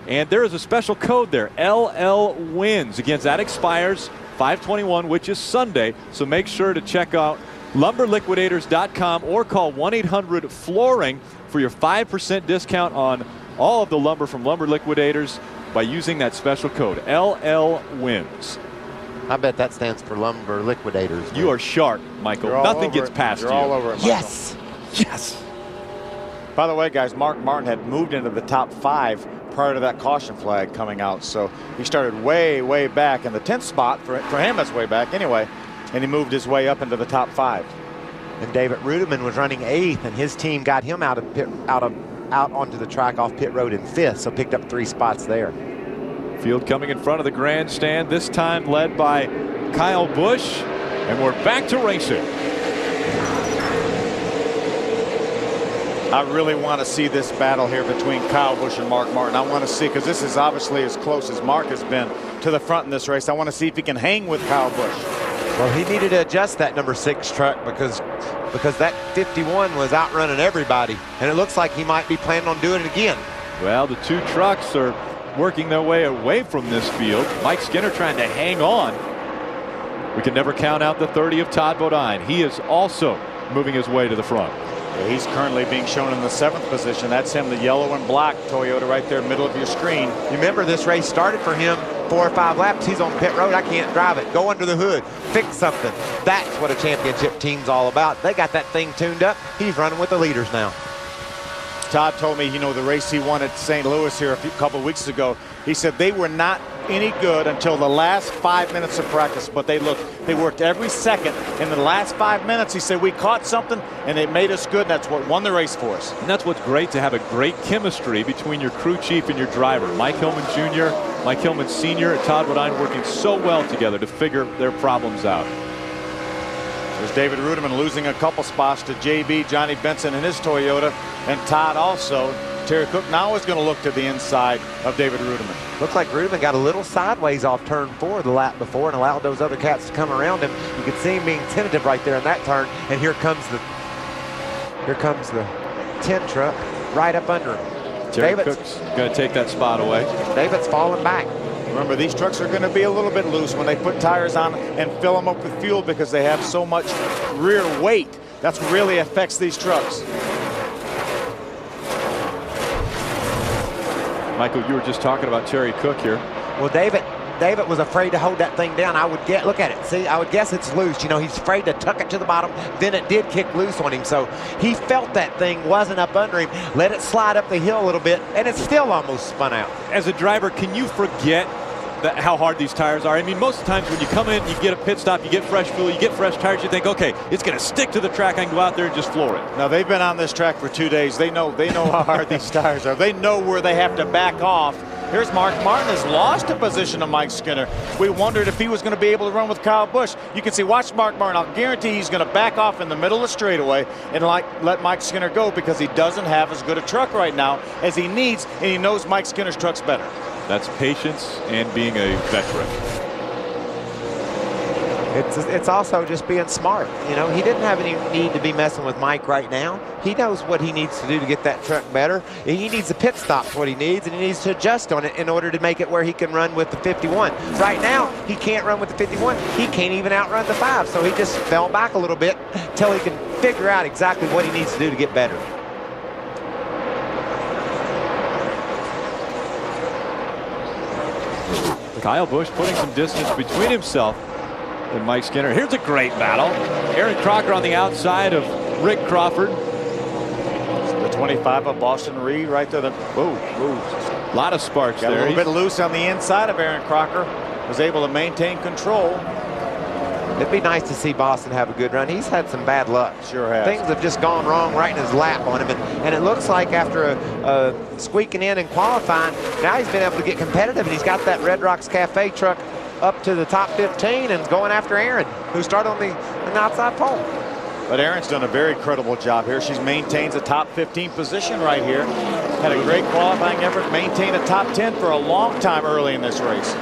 and there is a special code there, LL wins. Again, that expires 5/21, which is Sunday, so make sure to check out lumberliquidators.com or call 1-800-FLOORING for your 5% discount on all of the lumber from Lumber Liquidators by using that special code, LL wins. I bet that stands for Lumber Liquidators. You are sharp, Michael. Nothing gets past you. You're all over it, Michael. Yes. Yes. By the way, guys, Mark Martin had moved into the top 5 prior to that caution flag coming out. So he started way, way back in the 10th spot. For him, that's way back anyway. And he moved his way up into the top 5. And David Rudiman was running 8th, and his team got him out onto the track off pit road in 5th, so picked up 3 spots there. Field coming in front of the grandstand, this time led by Kyle Busch, and we're back to racing. I really want to see this battle here between Kyle Busch and Mark Martin. I want to see, because this is obviously as close as Mark has been to the front in this race. I want to see if he can hang with Kyle Busch. Well, he needed to adjust that number 6 truck because that 51 was outrunning everybody, and it looks like he might be planning on doing it again. Well, the 2 trucks are working their way away from this field. Mike Skinner trying to hang on. We can never count out the 30 of Todd Bodine. He is also moving his way to the front. Yeah, he's currently being shown in the 7th position. That's him, the yellow and black Toyota right there, middle of your screen. Remember, this race started for him 4 or 5 laps. He's on pit road. I can't drive it. Go under the hood. Fix something. That's what a championship team's all about. They got that thing tuned up. He's running with the leaders now. Todd told me, you know, the race he won at St. Louis here a couple of weeks ago, he said they were not any good until the last 5 minutes of practice, but they worked every second. In the last 5 minutes, he said, we caught something and it made us good, and that's what won the race for us. And that's what's great, to have a great chemistry between your crew chief and your driver. Mike Hillman Jr., Mike Hillman Sr., and Todd Bodine working so well together to figure their problems out. There's David Ruderman losing a couple spots to JB, Johnny Benson in his Toyota, and Todd also. Terry Cook now is going to look to the inside of David Ruderman. Looks like Ruderman got a little sideways off turn 4 the lap before and allowed those other cats to come around him. You could see him being tentative right there in that turn, and here comes the 10 truck right up under him. Terry Cook's going to take that spot away. David's falling back. Remember, these trucks are going to be a little bit loose when they put tires on and fill them up with fuel, because they have so much rear weight. That's what really affects these trucks. Michael, you were just talking about Terry Cook here. Well, David was afraid to hold that thing down. Look at it. See, I would guess it's loose. You know, he's afraid to tuck it to the bottom. Then it did kick loose on him. So he felt that thing wasn't up under him. Let it slide up the hill a little bit, and it still almost spun out. As a driver, can you forget how hard these tires are? I mean, most of the times when you come in, you get a pit stop, you get fresh fuel, you get fresh tires, you think, okay, it's going to stick to the track. I can go out there and just floor it. Now, they've been on this track for 2 days. They know how hard these tires are. They know where they have to back off. Here's Mark Martin has lost a position to Mike Skinner. We wondered if he was going to be able to run with Kyle Busch. You can see, watch Mark Martin. I'll guarantee he's going to back off in the middle of the straightaway and let Mike Skinner go, because he doesn't have as good a truck right now as he needs, and he knows Mike Skinner's truck's better. That's patience and being a veteran. It's also just being smart. You know, he didn't have any need to be messing with Mike right now. He knows what he needs to do to get that truck better. He needs a pit stop's what he needs, and he needs to adjust on it in order to make it where he can run with the 51. Right now, he can't run with the 51. He can't even outrun the 5, so he just fell back a little bit until he can figure out exactly what he needs to do to get better. Kyle Busch putting some distance between himself and Mike Skinner. Here's a great battle. Aaron Crocker on the outside of Rick Crawford. The 25 of Boston Reed right there. A lot of sparks Got there. a little bit loose on the inside of Aaron Crocker. Was able to maintain control. It'd be nice to see Boston have a good run. He's had some bad luck. Sure has. Things have just gone wrong right in his lap on him. And it looks like after squeaking in and qualifying, now he's been able to get competitive, and he's got that Red Rocks Cafe truck up to the top 15 and going after Erin, who started on the outside pole. But Erin's done a very credible job here. She maintains a top 15 position right here. Had a great qualifying effort, maintained a top 10 for a long time early in this race.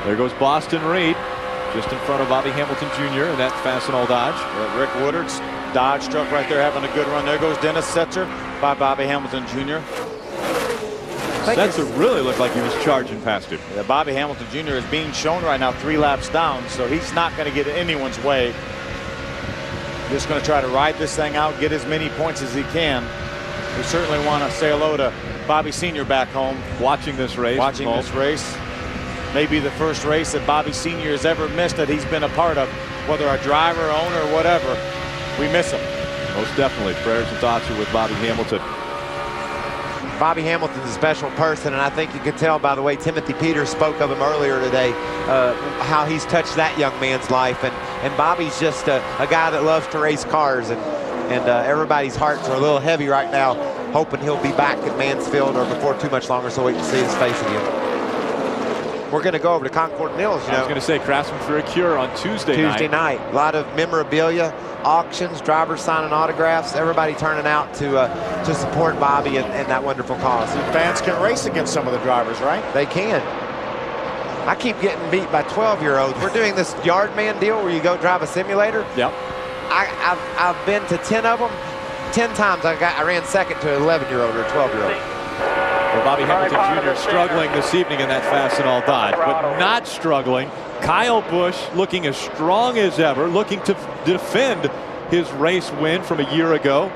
There goes Boston Reed, just in front of Bobby Hamilton Jr. in that Fastenal Dodge. Rick Woodard's Dodge truck right there having a good run. There goes Dennis Setzer by Bobby Hamilton Jr. Setzer really looked like he was charging past him. Yeah, Bobby Hamilton Jr. is being shown right now 3 laps down, so he's not going to get in anyone's way. Just going to try to ride this thing out, get as many points as he can. We certainly want to say hello to Bobby Sr. back home. Watching this race. Maybe the first race that Bobby Sr. has ever missed that he's been a part of, whether a driver, owner, or whatever. We miss him. Most definitely. Prayers and thoughts are with Bobby Hamilton. Bobby Hamilton's a special person, and I think you could tell by the way Timothy Peters spoke of him earlier today, how he's touched that young man's life. And Bobby's just a guy that loves to race cars, and everybody's hearts are a little heavy right now, hoping he'll be back at Mansfield or before too much longer, so we can see his face again. We're going to go over to Concord Mills. I was going to say Craftsman for a cure on Tuesday night. A lot of memorabilia, auctions, drivers signing autographs, everybody turning out to support Bobby and that wonderful cause. Fans can race against some of the drivers, right? They can. I keep getting beat by 12-year-olds. We're doing this yard man deal where you go drive a simulator. Yep. I've been to 10 of them. 10 times I ran second to an 11-year-old or a 12-year-old. Well, Bobby Hamilton Jr. struggling this evening in that fast and all Dodge, but not struggling. Kyle Busch looking as strong as ever, looking to defend his race win from a year ago.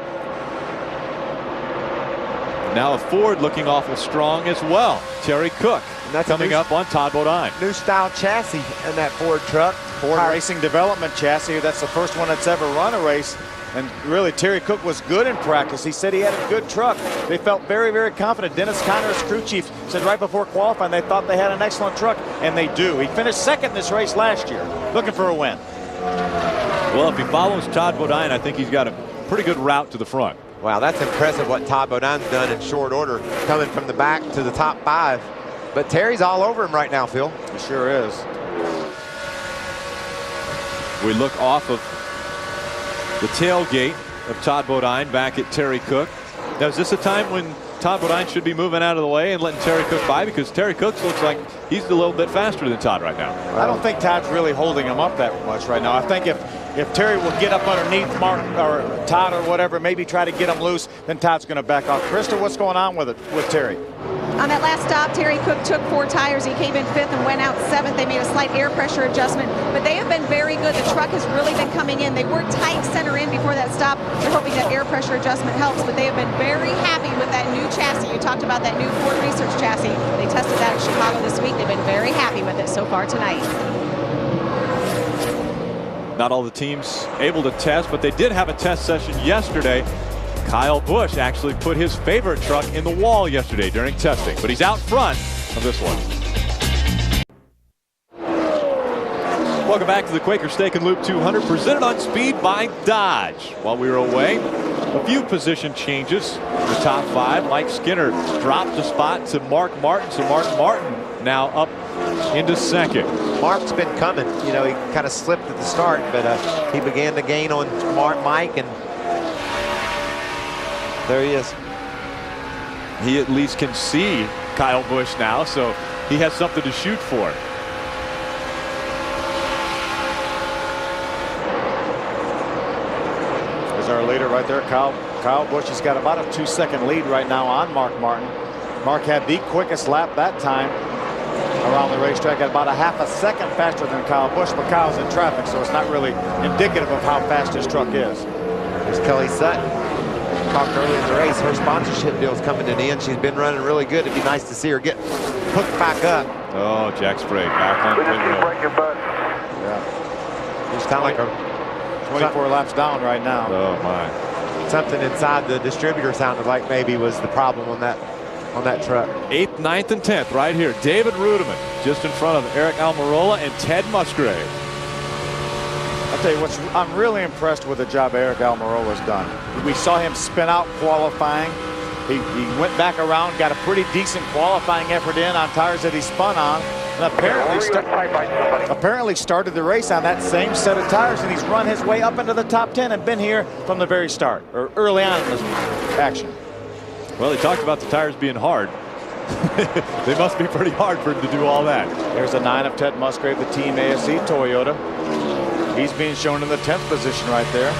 Now a Ford looking awful strong as well. Terry Cook coming up on Todd Bodine. New style chassis in that Ford truck. Ford Racing Development chassis. That's the first one that's ever run a race. And really, Terry Cook was good in practice. He said he had a good truck. They felt very, very confident. Dennis Conner, his crew chief, said right before qualifying they thought they had an excellent truck, and they do. He finished second in this race last year, looking for a win. Well, if he follows Todd Bodine, I think he's got a pretty good route to the front. Wow, that's impressive what Todd Bodine's done in short order, coming from the back to the top 5. But Terry's all over him right now, Phil. He sure is. We look off of the tailgate of Todd Bodine back at Terry Cook. Now, is this a time when Todd Bodine should be moving out of the way and letting Terry Cook by? Because Terry Cook looks like he's a little bit faster than Todd right now. I don't think Todd's really holding him up that much right now. I think if Terry will get up underneath Mark or Todd or whatever, maybe try to get him loose, then Todd's going to back off. Krista, what's going on with Terry? On that last stop, Terry Cook took 4 tires. He came in 5th and went out 7th. They made a slight air pressure adjustment, but they have been very good. The truck has really been coming in. They were tight center in before that stop. They're hoping that air pressure adjustment helps, but they have been very happy with that new chassis. You talked about that new Ford Research chassis. They tested that in Chicago this week. They've been very happy with it so far tonight. Not all the teams able to test, but they did have a test session yesterday. Kyle Busch actually put his favorite truck in the wall yesterday during testing, but he's out front of this one. Welcome back to the Quaker Steak and Lube 200, presented on Speed by Dodge. While we were away, a few position changes. The top 5, Mike Skinner dropped a spot to Mark Martin, so Mark Martin now up into second. Mark's been coming. You know, he kind of slipped at the start, but he began to gain on Mike, and there he is. He at least can see Kyle Busch now, so he has something to shoot for. There's our leader right there, Kyle Busch. He's got about a 2-second lead right now on Mark Martin. Mark had the quickest lap that time around the racetrack, at about a half a second faster than Kyle Busch, but Kyle's in traffic, so it's not really indicative of how fast his truck is. There's Kelly Sutton. Talked early in the race, her sponsorship deal is coming to the end. She's been running really good. It'd be nice to see her get hooked back up. Oh, Jack Sprague back on pit road. Break your butt. Yeah. It's kind of like a 24 laps down right now. Oh my. something inside the distributor sounded like maybe was the problem on that truck. 8th, 9th, and 10th right here. David Rudiman just in front of Eric Almirola and Ted Musgrave. I'll tell you what, I'm really impressed with the job Eric Almirola's done. We saw him spin out qualifying. He went back around, got a pretty decent qualifying effort in on tires that he spun on, and apparently started the race on that same set of tires, and he's run his way up into the top 10 and been here from the very start, or early on in this action. Well, he talked about the tires being hard. They must be pretty hard for him to do all that. There's a 9 of Ted Musgrave, the Team ASE Toyota. He's being shown in the 10th position right there.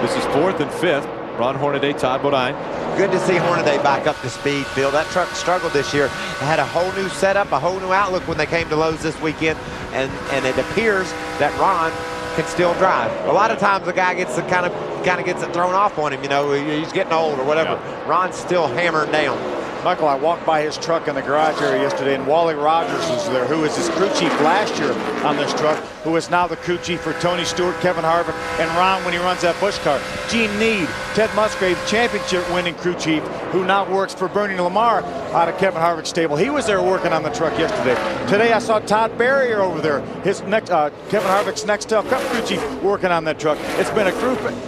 This is 4th and 5th. Ron Hornaday, Todd Bodine. Good to see Hornaday back up to speed, Phil. That truck struggled this year. They had a whole new setup, a whole new outlook when they came to Lowe's this weekend, and it appears that Ron can still drive. A lot of times the guy gets kind of gets it thrown off on him. You know, he's getting old or whatever. Yeah. Ron's still hammered down. Michael, I walked by his truck in the garage area yesterday, and Wally Rogers was there, who was his crew chief last year on this truck, who is now the crew chief for Tony Stewart, Kevin Harvick, and Ron when he runs that Busch car. Gene Need, Ted Musgrave, championship-winning crew chief, who now works for Bernie Lamar out of Kevin Harvick's stable. He was there working on the truck yesterday. Today I saw Todd Barrier over there, his next, Kevin Harvick's Nextel Cup crew chief, working on that truck. It's been a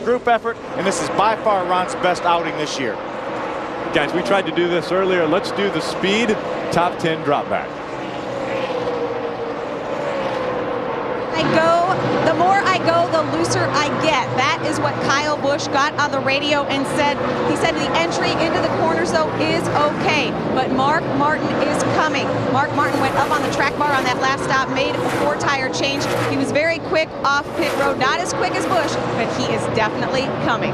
group effort, and this is by far Ron's best outing this year. Guys, we tried to do this earlier. Let's do the speed top 10 drop back. The more I go, the looser I get. That is what Kyle Busch got on the radio and said. He said the entry into the corners, though, is okay, but Mark Martin is coming. Mark Martin went up on the track bar on that last stop, made a 4-tire change. He was very quick off pit road, not as quick as Busch, but he is definitely coming.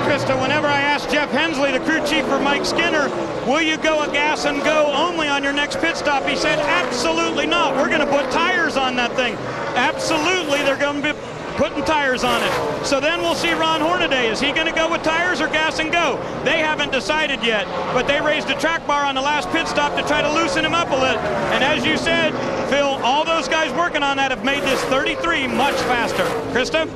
Krista, whenever I ask Jeff Hensley, the crew chief for Mike Skinner, will you go a gas and go only on your next pit stop? He said, absolutely not. We're going to put tires on that thing. Absolutely, they're going to be putting tires on it. So then we'll see Ron Hornaday. Is he going to go with tires or gas and go? They haven't decided yet, but they raised a track bar on the last pit stop to try to loosen him up a little. And as you said, Phil, all those guys working on that have made this 33 much faster. Krista?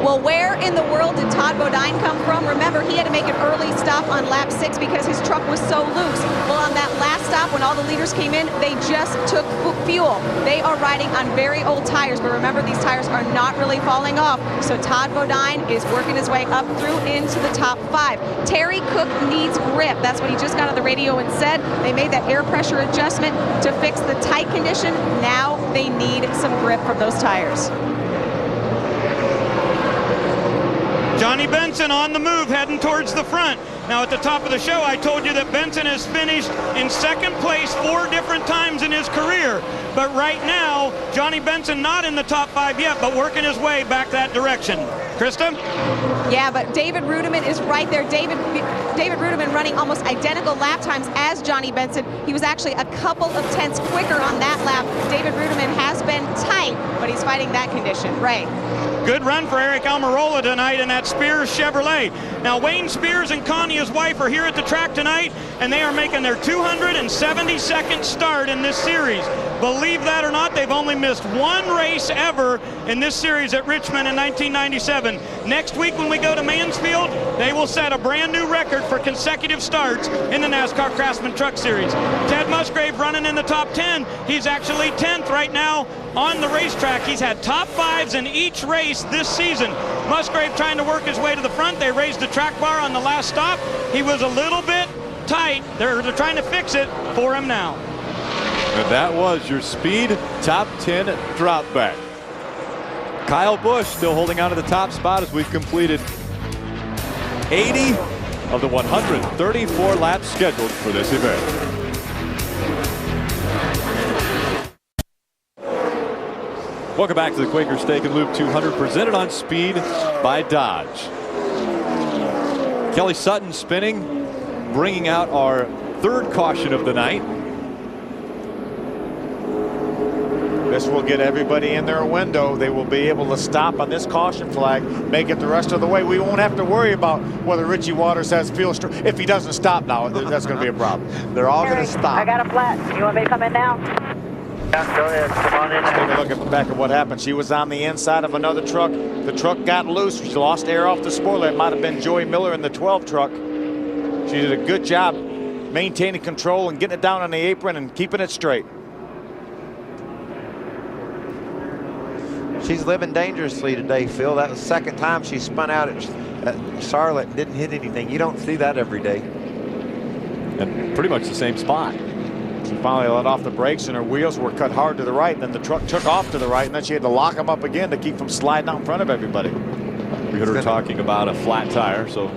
Well, where in the world did Todd Bodine come from? Remember, he had to make an early stop on lap 6 because his truck was so loose. Well, on that last stop, when all the leaders came in, they just took fuel. They are riding on very old tires, but remember, these tires are not really falling off. So Todd Bodine is working his way up through into the top 5. Terry Cook needs grip. That's what he just got on the radio and said. They made that air pressure adjustment to fix the tight condition. Now they need some grip from those tires. Johnny Benson on the move, heading towards the front. Now at the top of the show, I told you that Benson has finished in second place 4 different times in his career. But right now, Johnny Benson not in the top 5 yet, but working his way back that direction. Krista? Yeah, but David Rudiman is right there. David Rudiman running almost identical lap times as Johnny Benson. He was actually a couple of tenths quicker on that lap. David Rudiman has been tight, but he's fighting that condition. Right. Good run for Eric Almirola tonight in that Spears Chevrolet. Now Wayne Spears and Connie, his wife, are here at the track tonight, and they are making their 272nd start in this series. Believe that or not, they've only missed 1 race ever in this series at Richmond in 1997. Next week when we go to Mansfield, they will set a brand new record for consecutive starts in the NASCAR Craftsman Truck Series. Ted Musgrave running in the top 10. He's actually 10th right now on the racetrack. He's had top 5s in each race this season. Musgrave trying to work his way to the front. They raised the track bar on the last stop. He was a little bit tight. They're trying to fix it for him now. And that was your speed top 10 drop back. Kyle Busch still holding on to the top spot as we've completed 80 of the 134 laps scheduled for this event. Welcome back to the Quaker Steak and Lube 200, presented on Speed by Dodge. Kelly Sutton spinning, bringing out our 3rd caution of the night. This will get everybody in their window. They will be able to stop on this caution flag, make it the rest of the way. We won't have to worry about whether Richie Waters has fuel. If he doesn't stop now, that's going to be a problem. They're all going to stop. I got a flat. You want me to come in now? Yeah, go ahead. Come on in. Take a look back at what happened. She was on the inside of another truck. The truck got loose. She lost air off the spoiler. It might have been Joey Miller in the 12 truck. She did a good job maintaining control and getting it down on the apron and keeping it straight. She's living dangerously today, Phil. That was the 2nd time she spun out at Charlotte and didn't hit anything. You don't see that every day. And pretty much the same spot. She finally let off the brakes and her wheels were cut hard to the right. And then the truck took off to the right, and then she had to lock them up again to keep from sliding out in front of everybody. We heard her talking about a flat tire, so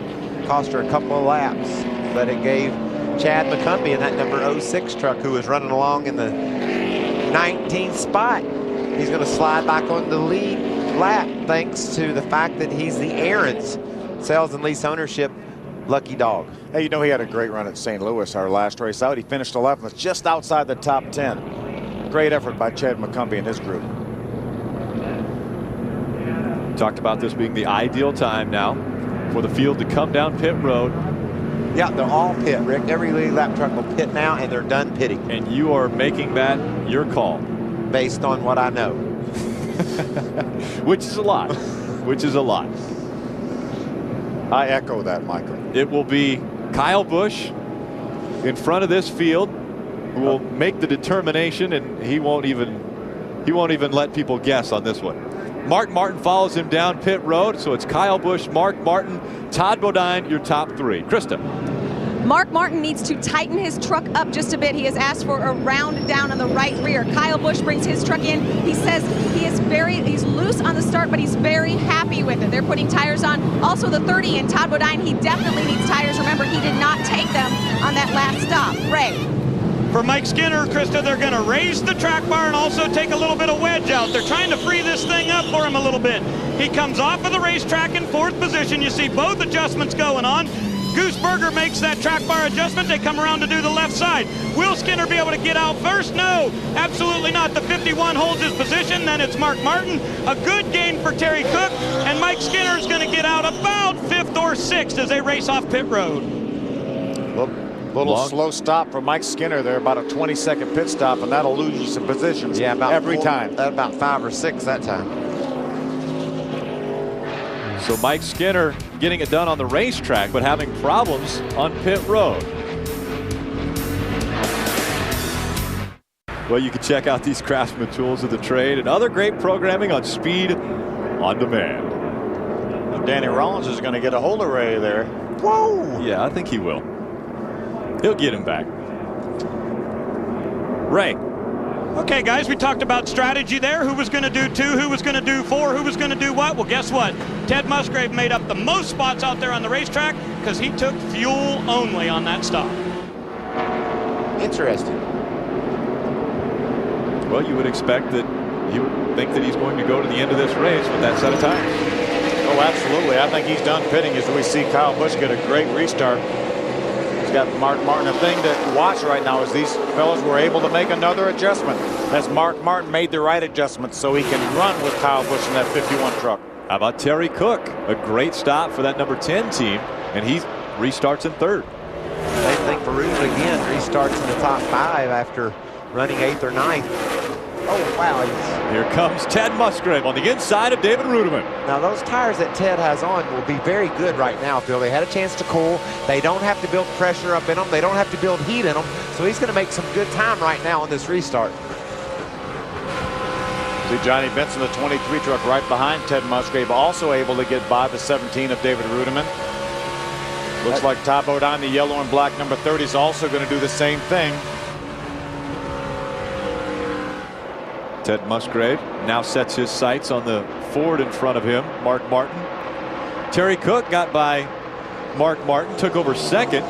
cost her a couple of laps, but it gave Chad McCumbee in that number 06 truck, who was running along in the 19th spot. He's going to slide back on the lead lap thanks to the fact that he's the Aaron's sales and lease ownership lucky dog. Hey, you know, he had a great run at St. Louis, our last race out. He finished 11th, just outside the top 10. Great effort by Chad McCumbee and his group. talked about this being the ideal time now for the field to come down pit road. Yeah, they're all pit, Rick. Every lead lap truck will pit now, and they're done pitting. And you are making that your call. Based on what I know. Which is a lot. Which is a lot. I echo that, Michael. It will be Kyle Busch in front of this field who will make the determination, and he won't even let people guess on this one. Mark Martin follows him down pit road, so it's Kyle Busch, Mark Martin, Todd Bodine, your top three. Krista. Mark Martin needs to tighten his truck up just a bit. He has asked for a round down on the right rear. Kyle Busch brings his truck in. He says he's loose on the start, but he's very happy with it. They're putting tires on. Also the 30 in Todd Bodine, he definitely needs tires. Remember, he did not take them on that last stop. Ray. For Mike Skinner, Krista, they're going to raise the track bar and also take a little bit of wedge out. They're trying to free this thing up for him a little bit. He comes off of the racetrack in 4th position. You see both adjustments going on. Goose Berger makes that track bar adjustment. They come around to do the left side. Will Skinner be able to get out first? No, absolutely not. The 51 holds his position. Then it's Mark Martin. A good gain for Terry Cook. And Mike Skinner is going to get out about 5th or 6th as they race off pit road. Little slow stop for Mike Skinner there, about a 20-second pit stop, and that'll lose you some positions every time. About 5 or 6 that time. So Mike Skinner getting it done on the racetrack, but having problems on pit road. Well, you can check out these Craftsman tools of the trade and other great programming on Speed on Demand. Well, Danny Rollins is going to get a hold of Ray there. Whoa! Yeah, I think he will. He'll get him back. Ray. Okay, guys, we talked about strategy there. Who was going to do 2, who was going to do 4, who was going to do what? Well, guess what? Ted Musgrave made up the most spots out there on the racetrack because he took fuel only on that stop. Interesting. Well, you would expect that you would think that he's going to go to the end of this race with that set of tires. Oh, absolutely. I think he's done pitting as we see Kyle Busch get a great restart. Got Mark Martin. A thing to watch right now is these fellas were able to make another adjustment as Mark Martin made the right adjustment so he can run with Kyle Busch in that 51 truck. How about Terry Cook? A great stop for that number 10 team, and he restarts in 3rd. Same thing for Ruben again. Restarts in the top 5 after running 8th or 9th. Oh, wow. Here comes Ted Musgrave on the inside of David Rudiman. Now, those tires that Ted has on will be very good right now, Phil. They had a chance to cool. They don't have to build pressure up in them. They don't have to build heat in them. So he's going to make some good time right now on this restart. See Johnny Benson, the 23 truck right behind Ted Musgrave, also able to get by the 17 of David Rudiman. Looks like Todd Bodine, the yellow and black number 30, is also going to do the same thing. Ted Musgrave now sets his sights on the Ford in front of him, Mark Martin. Terry Cook got by Mark Martin, took over 2nd.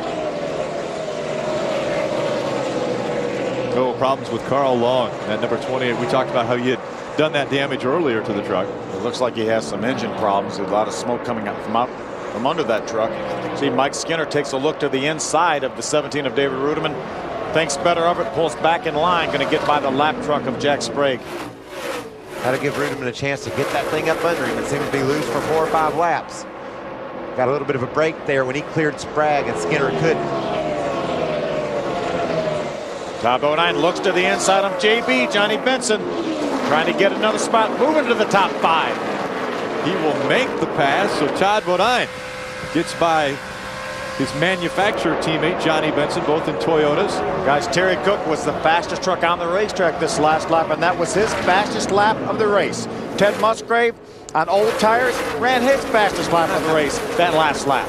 Oh, problems with Carl Long, that number 28. We talked about how he had done that damage earlier to the truck. It looks like he has some engine problems. There's a lot of smoke coming up from under that truck. See, Mike Skinner takes a look to the inside of the 17 of David Rudiman. Thinks better of it, pulls back in line, going to get by the lap truck of Jack Sprague. Got to give Rudiman a chance to get that thing up under him. It seems to be loose for 4 or 5 laps. Got a little bit of a break there when he cleared Sprague and Skinner couldn't. Todd Bodine looks to the inside of JB, Johnny Benson, trying to get another spot, moving to the top 5. He will make the pass, so Todd Bodine gets by his manufacturer teammate Johnny Benson, both in Toyotas. Guys, Terry Cook was the fastest truck on the racetrack this last lap, and that was his fastest lap of the race. Ted Musgrave on old tires ran his fastest lap of the race that last lap.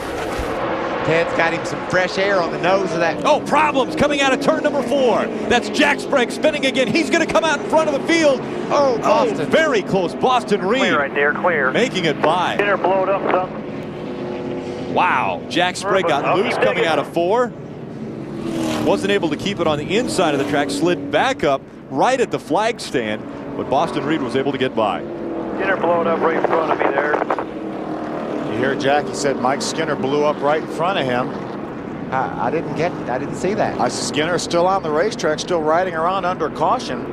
Ted's got him some fresh air on the nose of that. Oh, problems coming out of turn number 4. That's Jack Sprague spinning again. He's going to come out in front of the field. Oh, Boston. Oh, very close. Boston Reed. Clear right there, clear. Making it by. Skinner blowed up some. Wow. Jack Sprague got loose coming out of 4. Wasn't able to keep it on the inside of the track. Slid back up right at the flag stand. But Boston Reed was able to get by. Skinner blowed up right in front of me there. You hear Jackie said Mike Skinner blew up right in front of him. I didn't see that. Skinner still on the racetrack, still riding around under caution.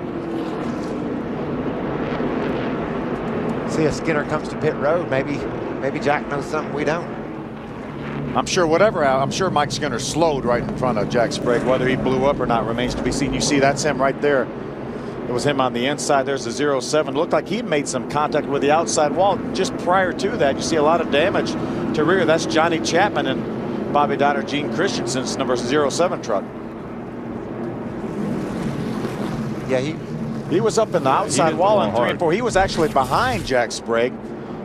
See if Skinner comes to pit road. Maybe Jack knows something we don't. I'm sure Mike Skinner slowed right in front of Jack Sprague. Whether he blew up or not remains to be seen. You see, that's him right there. It was him on the inside. There's the 07. Looked like he made some contact with the outside wall. Just prior to that, you see a lot of damage to rear. That's Johnny Chapman and Bobby Donner, Gene Christensen's number 07 truck. Yeah, he was up in the outside wall in 3 and 4. He was actually behind Jack Sprague.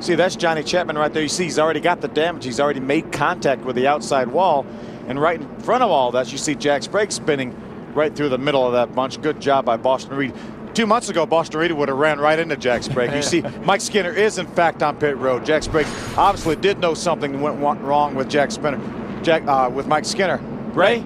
See, that's Johnny Chapman right there. You see, he's already got the damage. He's already made contact with the outside wall. And right in front of all that, you see Jack Sprague spinning right through the middle of that bunch. Good job by Boston Reed. 2 months ago, Boston Reed would have ran right into Jack Sprague. You see, Mike Skinner is in fact on pit road. Jack Sprague obviously did know something went wrong with with Mike Skinner. Ray?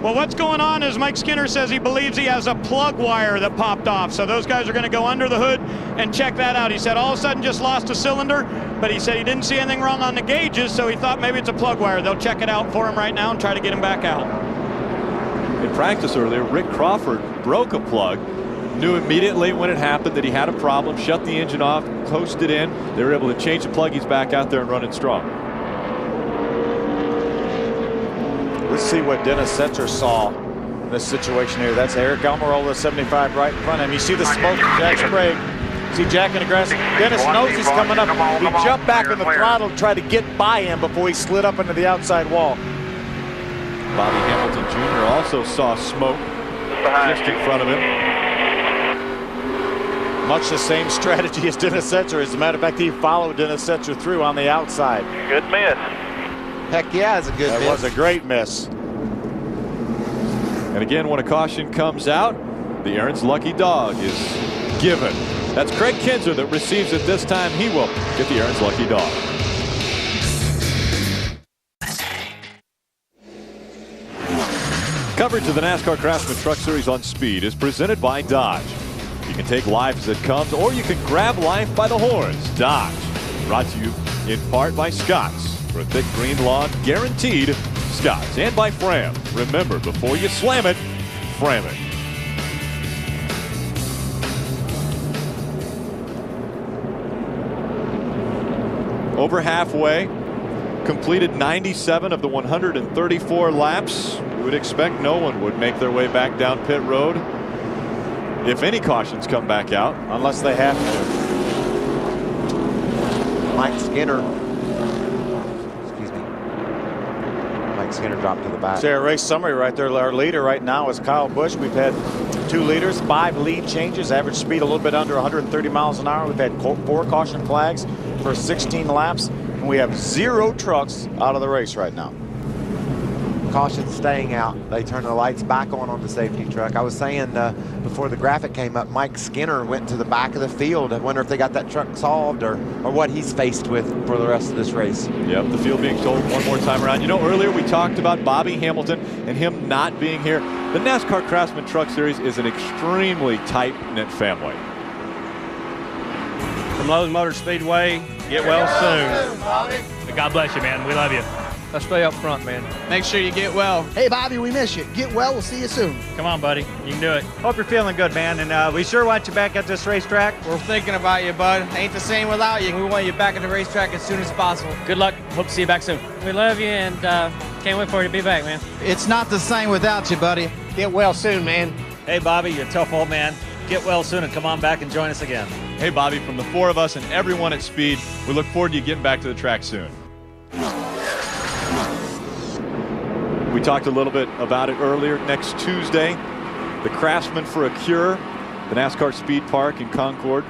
Well, what's going on is Mike Skinner says he believes he has a plug wire that popped off. So those guys are going to go under the hood and check that out. He said all of a sudden just lost a cylinder, but he said he didn't see anything wrong on the gauges, so he thought maybe it's a plug wire. They'll check it out for him right now and try to get him back out. In practice earlier, Rick Crawford broke a plug, knew immediately when it happened that he had a problem, shut the engine off, coasted in. They were able to change the plug. He's back out there and running strong. Let's see what Dennis Setzer saw in this situation here. That's Eric Almirola, 75 right in front of him. You see the smoke from Jack Sprague. See Jack in the grass. Dennis knows he's coming up. He jumped back on the throttle to try to get by him before he slid up into the outside wall. Bobby Hamilton Jr. also saw smoke just in front of him. Much the same strategy as Dennis Setzer. As a matter of fact, he followed Dennis Setzer through on the outside. Good miss. Heck yeah, it's a good miss. That was a great miss. And again, when a caution comes out, the Aaron's lucky dog is given. That's Craig Kinzer that receives it this time. He will get the Aaron's lucky dog. Coverage of the NASCAR Craftsman Truck Series on Speed is presented by Dodge. You can take life as it comes, or you can grab life by the horns. Dodge. Brought to you in part by Scott's. For a thick green lawn, guaranteed. Scott's. And by Fram. Remember, before you slam it, Fram it. Over halfway. Completed 97 of the 134 laps. We would expect no one would make their way back down pit road if any cautions come back out. Unless they have to. Mike Skinner. Skinner dropped to the back. See our race summary right there. Our leader right now is Kyle Busch. We've had 2 leaders, 5 lead changes, average speed a little bit under 130 miles an hour. We've had 4 caution flags for 16 laps, and we have 0 trucks out of the race right now. Caution staying out. They turn the lights back on the safety truck. I was saying before the graphic came up, Mike Skinner went to the back of the field. I wonder if they got that truck solved or what he's faced with for the rest of this race. Yep, the field being told one more time around. You know, earlier we talked about Bobby Hamilton and him not being here. The NASCAR Craftsman Truck Series is an extremely tight-knit family. From Lowe's Motor Speedway, get well soon. God bless you, man. We love you. Let's stay up front, man. Make sure you get well. Hey, Bobby, we miss you. Get well. We'll see you soon. Come on, buddy. You can do it. Hope you're feeling good, man, and we sure want you back at this racetrack. We're thinking about you, bud. Ain't the same without you. We want you back at the racetrack as soon as possible. Good luck. Hope to see you back soon. We love you, and can't wait for you to be back, man. It's not the same without you, buddy. Get well soon, man. Hey, Bobby, you're a tough old man. Get well soon and come on back and join us again. Hey, Bobby, from the 4 of us and everyone at Speed, we look forward to you getting back to the track soon. We talked a little bit about it earlier. Next Tuesday, the Craftsman for a Cure, the NASCAR Speed Park in Concord.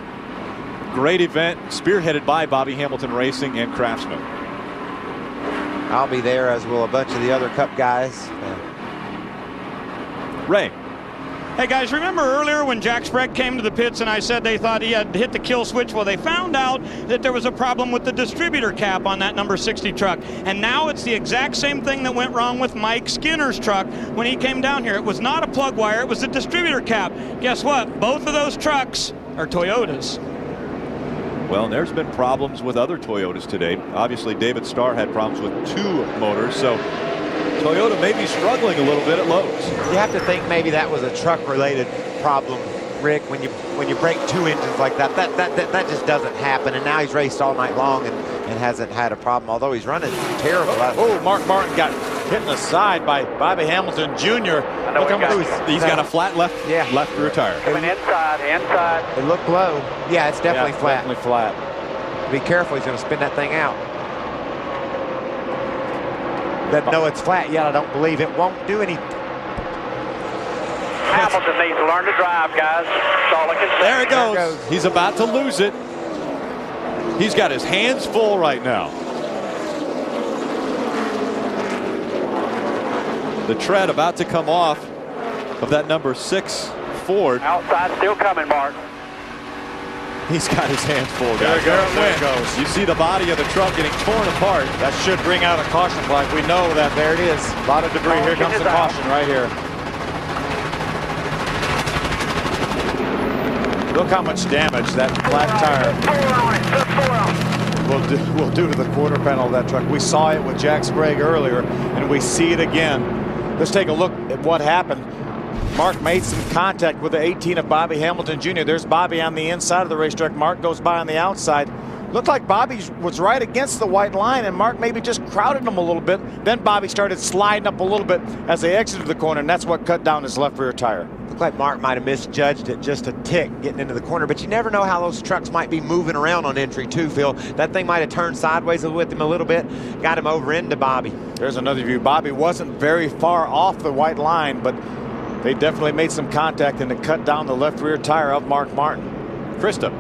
Great event, spearheaded by Bobby Hamilton Racing and Craftsman. I'll be there, as will a bunch of the other Cup guys. Ray. Hey guys, remember earlier when Jack Sprague came to the pits and I said they thought he had hit the kill switch? Well, they found out that there was a problem with the distributor cap on that number 60 truck. And now it's the exact same thing that went wrong with Mike Skinner's truck when he came down here. It was not a plug wire, it was the distributor cap. Guess what? Both of those trucks are Toyotas. Well, there's been problems with other Toyotas today. Obviously, David Starr had problems with 2 motors, so Toyota may be struggling a little bit at Lowe's. You have to think maybe that was a truck-related problem, Rick. When you break 2 engines like that that just doesn't happen. And now he's raced all night long and hasn't had a problem, although he's running terrible. Oh, Mark Martin got hit in the side by Bobby Hamilton Jr. Look He's got a flat left rear tire. Coming inside. It looked low. Yeah, it's definitely flat. Definitely flat. Be careful, he's going to spin that thing out. Doesn't know it's flat yet. I don't believe it won't do anything. Hamilton needs to learn to drive, guys. That's all I can say. There it goes. He's about to lose it. He's got his hands full right now. The tread about to come off of that number 6 Ford. Outside, still coming, Mark. He's got his hands full, guys. There it goes. You see the body of the truck getting torn apart. That should bring out a caution flag. We know that. There it is. A lot of debris. Here comes the caution right here. Look how much damage that flat tire will do to the quarter panel of that truck. We saw it with Jack Sprague earlier, and we see it again. Let's take a look at what happened. Mark made some contact with the 18 of Bobby Hamilton Jr. There's Bobby on the inside of the racetrack. Mark goes by on the outside. Looked like Bobby was right against the white line, and Mark maybe just crowded him a little bit. Then Bobby started sliding up a little bit as they exited the corner, and that's what cut down his left rear tire. Looked like Mark might have misjudged it just a tick getting into the corner, but you never know how those trucks might be moving around on entry too, Phil. That thing might have turned sideways with him a little bit, got him over into Bobby. There's another view. Bobby wasn't very far off the white line, but they definitely made some contact, and it cut down the left rear tire of Mark Martin. Krista.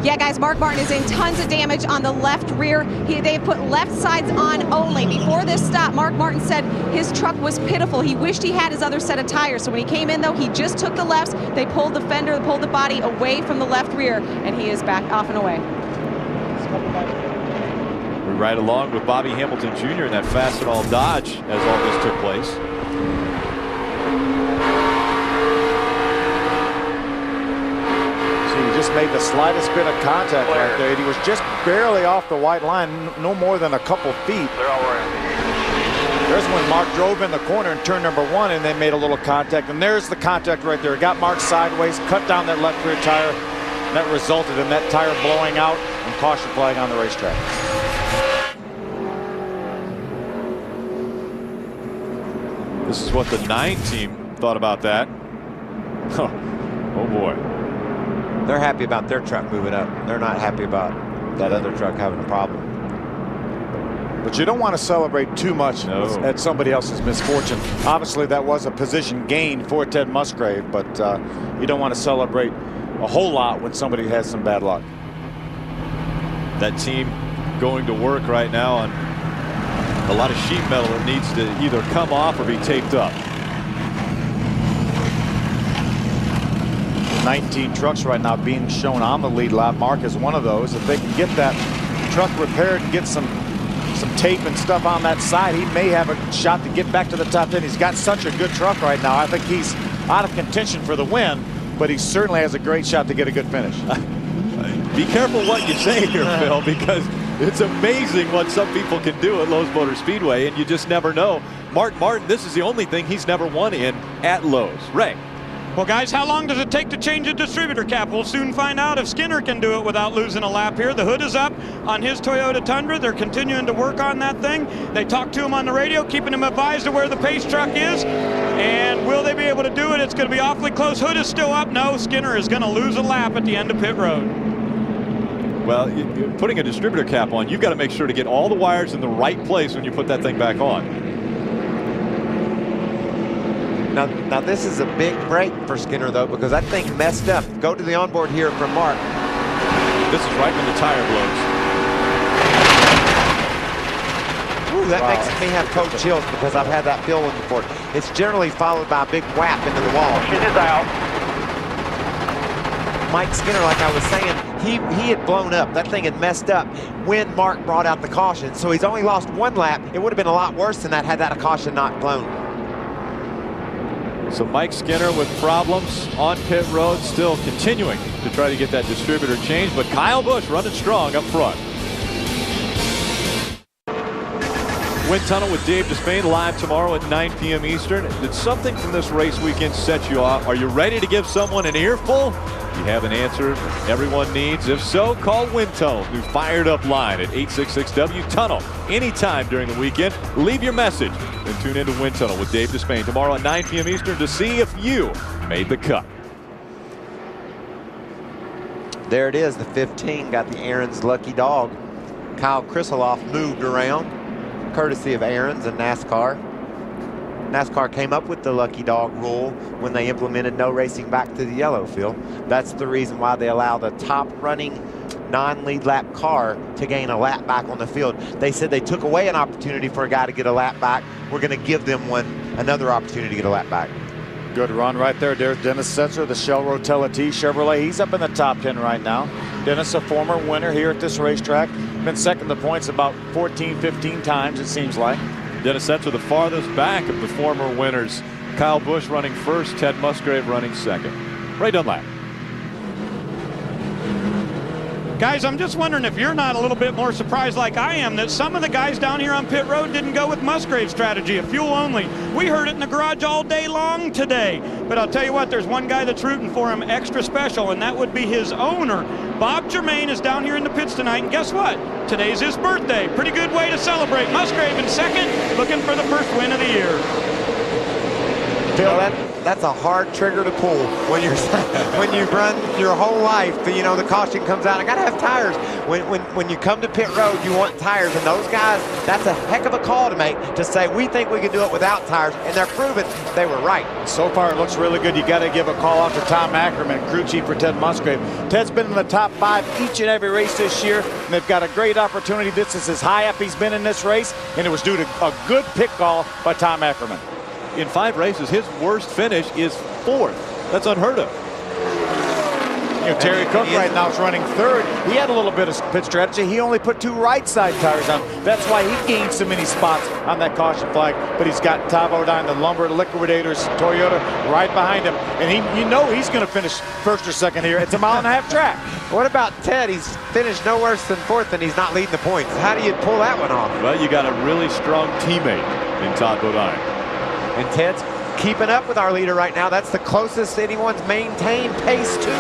Yeah, guys, Mark Martin is in tons of damage on the left rear. They put left sides on only. Before this stop, Mark Martin said his truck was pitiful. He wished he had his other set of tires. So when he came in, though, he just took the lefts. They pulled the fender, pulled the body away from the left rear, and he is back off and away. We're right along with Bobby Hamilton Jr. in that Fastenal Dodge as all this took place. Just made the slightest bit of contact right there. He was just barely off the white line, no more than a couple feet. They're all around. There's when Mark drove in the corner in turn number 1, and they made a little contact. And there's the contact right there. It got Mark sideways, cut down that left rear tire, and that resulted in that tire blowing out and caution flag on the racetrack. This is what the 9 team thought about that. Oh boy. They're happy about their truck moving up. They're not happy about that other truck having a problem. But you don't want to celebrate too much at somebody else's misfortune. Obviously, that was a position gain for Ted Musgrave, but you don't want to celebrate a whole lot when somebody has some bad luck. That team going to work right now on a lot of sheet metal that needs to either come off or be taped up. 19 trucks right now being shown on the lead lap. Mark is one of those. If they can get that truck repaired and get some tape and stuff on that side, he may have a shot to get back to the top 10. He's got such a good truck right now. I think he's out of contention for the win, but he certainly has a great shot to get a good finish. Be careful what you say here, Phil, because it's amazing what some people can do at Lowe's Motor Speedway, and you just never know. Mark Martin, this is the only thing he's never won in at Lowe's. Ray. Well, guys, how long does it take to change a distributor cap? We'll soon find out if Skinner can do it without losing a lap here. The hood is up on his Toyota Tundra. They're continuing to work on that thing. They talked to him on the radio, keeping him advised of where the pace truck is. And will they be able to do it? It's going to be awfully close. Hood is still up. No, Skinner is going to lose a lap at the end of pit road. Well, putting a distributor cap on, you've got to make sure to get all the wires in the right place when you put that thing back on. Now this is a big break for Skinner, though, because that thing messed up. Go to the onboard here from Mark. This is right when the tire blows. Ooh, that makes me have cold chills because I've had that feeling before. It's generally followed by a big whap into the wall. Shit is out. Mike Skinner, like I was saying, he had blown up. That thing had messed up when Mark brought out the caution. So he's only lost 1 lap. It would have been a lot worse than that had that caution not blown. So Mike Skinner with problems on pit road, still continuing to try to get that distributor changed, but Kyle Busch running strong up front. Wind Tunnel with Dave Despain live tomorrow at 9 p.m. Eastern. Did something from this race weekend set you off? Are you ready to give someone an earful? You have an answer everyone needs. If so, call Wind Tunnel's new fired up line at 866-W-TUNNEL anytime during the weekend. Leave your message and tune into Wind Tunnel with Dave Despain tomorrow at 9 p.m. Eastern to see if you made the cut. There it is, the 15 got the Aaron's lucky dog. Kyle Krisaloff moved around, courtesy of Aaron's and NASCAR. NASCAR came up with the lucky dog rule when they implemented no racing back to the yellow field. That's the reason why they allow the top running non-lead lap car to gain a lap back on the field. They said they took away an opportunity for a guy to get a lap back. We're going to give them another opportunity to get a lap back. Good run right there. There's Dennis Setzer, the Shell Rotella T Chevrolet. He's up in the top 10 right now. Dennis, a former winner here at this racetrack. Been second to points about 14, 15 times, it seems like. Dennis Setzer, the farthest back of the former winners. Kyle Busch running first, Ted Musgrave running second. Ray Dunlap. Guys, I'm just wondering if you're not a little bit more surprised like I am that some of the guys down here on pit road didn't go with Musgrave's strategy of fuel only. We heard it in the garage all day long today. But I'll tell you what, there's one guy that's rooting for him extra special, and that would be his owner. Bob Germain is down here in the pits tonight, and guess what? Today's his birthday. Pretty good way to celebrate. Musgrave in second, looking for the first win of the year. Phil, that's a hard trigger to pull when you run your whole life. You know, the caution comes out. I gotta have tires. When you come to pit road, you want tires, and those guys, that's a heck of a call to make, to say we think we can do it without tires, and they're proving they were right. So far, it looks really good. You got to give a call out to Tom Ackerman, crew chief for Ted Musgrave. Ted's been in the top 5 each and every race this year, and they've got a great opportunity. This is as high up he's been in this race, and it was due to a good pit call by Tom Ackerman. In 5 races, his worst finish is 4th. That's unheard of. You know, Terry Cook right now is running 3rd. He had a little bit of pit strategy. He only put 2 right side tires on. That's why he gained so many spots on that caution flag. But he's got Tabodyne, the Lumber Liquidators, Toyota right behind him. And you know he's going to finish 1st or 2nd here. It's a 1.5 mile track. What about Ted? He's finished no worse than 4th, and he's not leading the points. How do you pull that one off? Well, you got a really strong teammate in Todd Bodine. And Ted's keeping up with our leader right now. That's the closest anyone's maintained pace to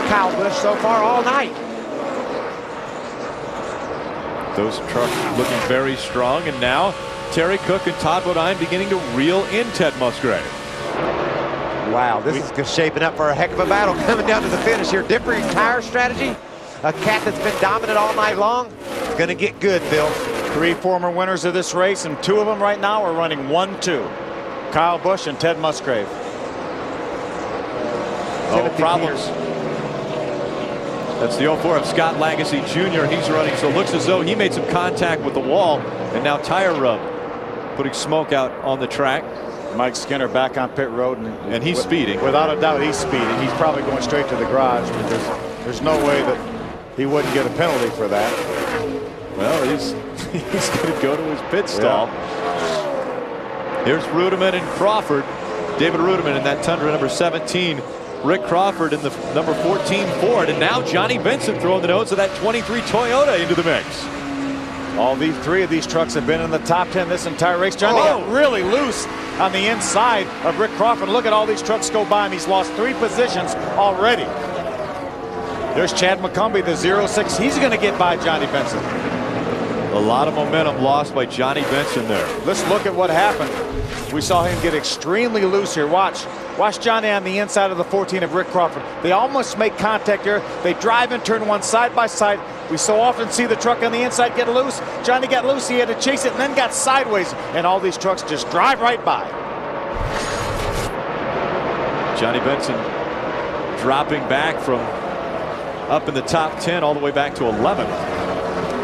Kyle Busch so far all night. Those trucks looking very strong, and now Terry Cook and Todd Bodine beginning to reel in Ted Musgrave. Wow, this is shaping up for a heck of a battle coming down to the finish here. Differing tire strategy. A cat that's been dominant all night long. It's going to get good, Bill. 3 former winners of this race, and 2 of them right now are running 1-2. Kyle Busch and Ted Musgrave. Oh, problems. That's the 04 of Scott Lagasse Jr. He's running, so it looks as though he made some contact with the wall, and now tire rub, putting smoke out on the track. Mike Skinner back on pit road, and he's speeding. Without a doubt, he's speeding. He's probably going straight to the garage, because there's no way that he wouldn't get a penalty for that. Well, he's going to go to his pit stall. Yeah. Here's Rudiman and Crawford. David Rudiman in that Tundra number 17. Rick Crawford in the number 14 Ford. And now Johnny Benson throwing the nose of that 23 Toyota into the mix. All 3 of these trucks have been in the top 10 this entire race. Johnny got really loose on the inside of Rick Crawford. Look at all these trucks go by him. He's lost 3 positions already. There's Chad McCumbee, the 06. He's going to get by Johnny Benson. A lot of momentum lost by Johnny Benson there. Let's look at what happened. We saw him get extremely loose here. Watch Johnny on the inside of the 14 of Rick Crawford. They almost make contact here. They drive and turn one side by side. We so often see the truck on the inside get loose. Johnny got loose. He had to chase it and then got sideways. And all these trucks just drive right by. Johnny Benson dropping back from up in the top 10 all the way back to 11th.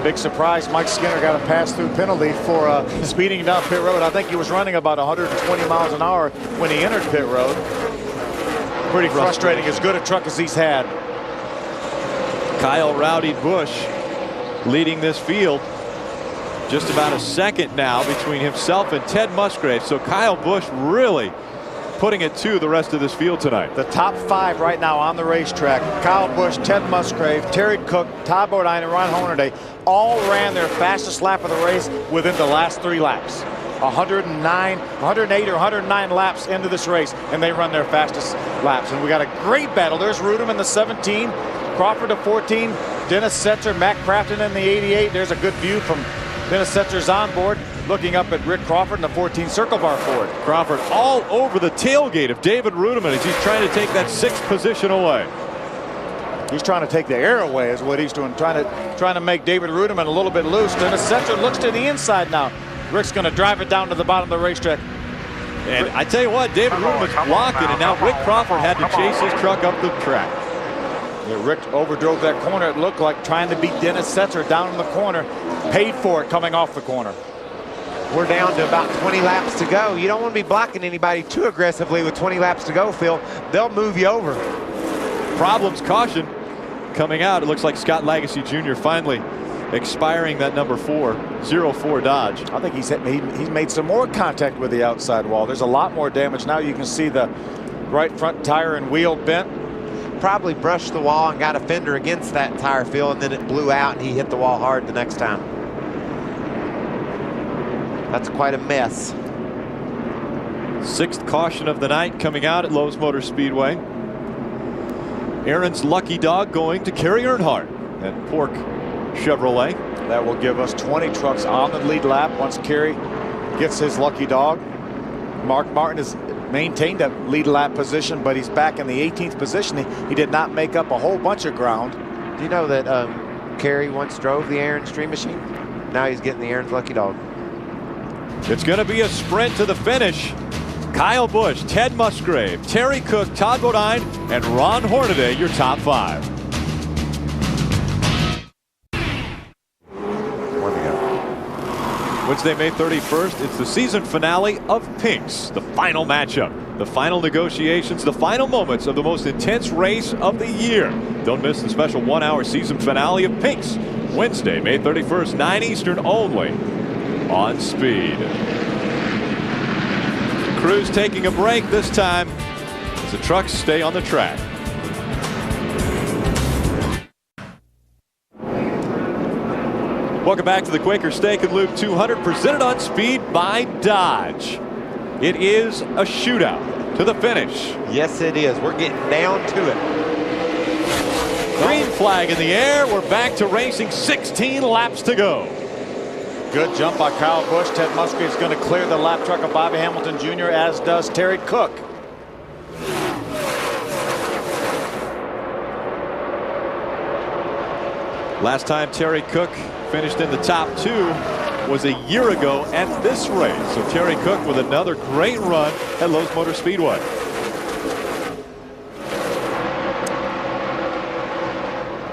Big surprise, Mike Skinner got a pass-through penalty for speeding down pit road. I think he was running about 120 miles an hour when he entered pit road. Pretty frustrating, as good a truck as he's had. Kyle Rowdy Busch leading this field. Just about a second now between himself and Ted Musgrave. So Kyle Busch really putting it to the rest of this field tonight. The top 5 right now on the racetrack: Kyle Busch, Ted Musgrave, Terry Cook, Todd Bodine, and Ron Hornaday all ran their fastest lap of the race within the last 3 laps. 108 or 109 laps into this race, and they run their fastest laps. And we got a great battle. There's Rudiman, the 17, Crawford, the 14, Dennis Setzer, Matt Crafton in the 88. There's a good view from Dennis Setzer's onboard, looking up at Rick Crawford in the 14 Circle Bar Ford. Crawford all over the tailgate of David Rudiman as he's trying to take that 6th position away. He's trying to take the air away is what he's doing, trying to make David Rudiman a little bit loose. Dennis Setzer looks to the inside now. Rick's going to drive it down to the bottom of the racetrack. And I tell you what, David Rudiman's blocking, and now Rick Crawford had to chase his truck up the track. Yeah, Rick overdrove that corner. It looked like trying to beat Dennis Setzer down in the corner. Paid for it coming off the corner. We're down to about 20 laps to go. You don't want to be blocking anybody too aggressively with 20 laps to go, Phil. They'll move you over. Problems, caution coming out. It looks like Scott Lagasse Jr. finally expiring that number 404 Dodge. I think he's made some more contact with the outside wall. There's a lot more damage now. You can see the right front tire and wheel bent. Probably brushed the wall and got a fender against that tire, Phil, and then it blew out and he hit the wall hard the next time. That's quite a mess. 6th caution of the night coming out at Lowe's Motor Speedway. Aaron's lucky dog going to Kerry Earnhardt at Pork Chevrolet. That will give us 20 trucks on the lead lap once Kerry gets his lucky dog. Mark Martin has maintained a lead lap position, but he's back in the 18th position. He did not make up a whole bunch of ground. Do you know that Kerry once drove the Aaron's Dream Machine? Now he's getting the Aaron's lucky dog. It's going to be a sprint to the finish. Kyle Busch, Ted Musgrave, Terry Cook, Todd Bodine, and Ron Hornaday, your top 5. Wednesday, May 31st, it's the season finale of Pinks, the final matchup, the final negotiations, the final moments of the most intense race of the year. Don't miss the special 1-hour season finale of Pinks, Wednesday, May 31st, 9 Eastern only on Speed. The crew's taking a break this time as the trucks stay on the track. Welcome back to the Quaker Steak and Lube 200, presented on Speed by Dodge. It is a shootout to the finish. Yes, it is. We're getting down to it. Green flag in the air. We're back to racing. 16 laps to go. Good jump by Kyle Busch. Ted Musgrave is going to clear the lap truck of Bobby Hamilton Jr., as does Terry Cook. Last time Terry Cook finished in the top 2 was a year ago at this race. So Terry Cook with another great run at Lowe's Motor Speedway.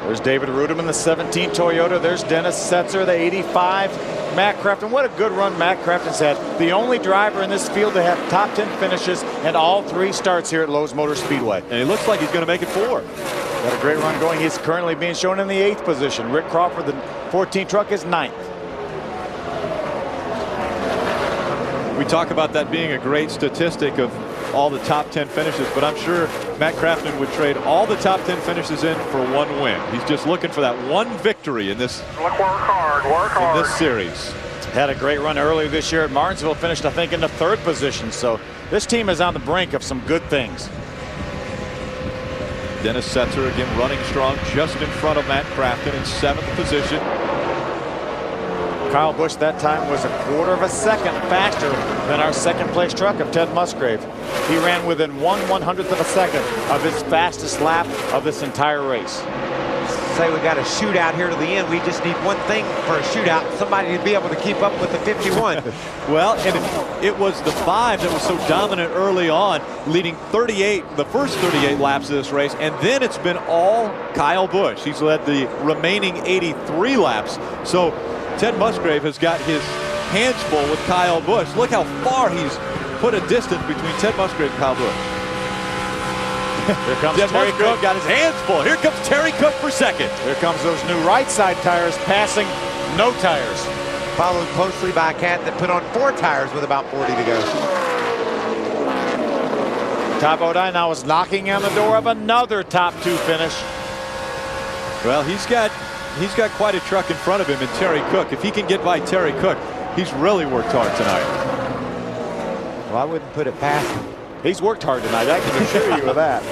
There's David Ruderman, the 17 Toyota. There's Dennis Setzer, the 85 Matt Crafton. What a good run Matt Crafton's had. The only driver in this field to have top 10 finishes and all 3 starts here at Lowe's Motor Speedway. And he looks like he's going to make it 4. Got a great run going. He's currently being shown in the 8th position. Rick Crawford, the 14 truck, is 9th. We talk about that being a great statistic of all the top 10 finishes, but I'm sure Matt Crafton would trade all the top 10 finishes in for 1 win. He's just looking for that 1 victory in this, Work hard. in this series. Had a great run earlier this year at Martinsville. Finished, I think, in the 3rd position. So this team is on the brink of some good things. Dennis Setzer again running strong just in front of Matt Crafton in 7th position. Kyle Busch that time was a 1/4 of a second faster than our 2nd place truck of Ted Musgrave. He ran within 1/100th of a second of his fastest lap of this entire race. Say we got a shootout here to the end. We just need one thing for a shootout: somebody to be able to keep up with the 51. Well, and it was the 5 that was so dominant early on, leading the first 38 laps of this race, and then it's been all Kyle Busch. He's led the remaining 83 laps. So Ted Musgrave has got his hands full with Kyle Busch. Look how far he's put a distance between Ted Musgrave and Kyle Busch. Here comes Ted Terry Musgrave Cook. got his hands full. Here comes Terry Cook for 2nd. Here comes those new right side tires passing no tires. Followed closely by a cat that put on 4 tires with about 40 to go. Todd Bodine now is knocking on the door of another top 2 finish. Well, he's got quite a truck in front of him in Terry Cook. If he can get by Terry Cook, he's really worked hard tonight. Well, I wouldn't put it past him. He's worked hard tonight. I can assure you of that.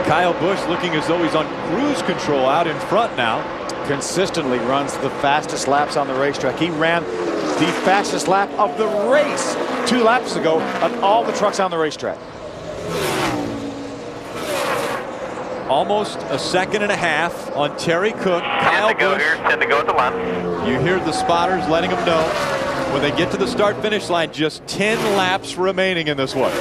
Kyle Busch looking as though he's on cruise control out in front now. Consistently runs the fastest laps on the racetrack. He ran the fastest lap of the race 2 laps ago of all the trucks on the racetrack. Almost a 1.5 seconds on Terry Cook. Kyle Busch. 10 to go at the line. You hear the spotters letting them know when they get to the start-finish line, just 10 laps remaining in this one.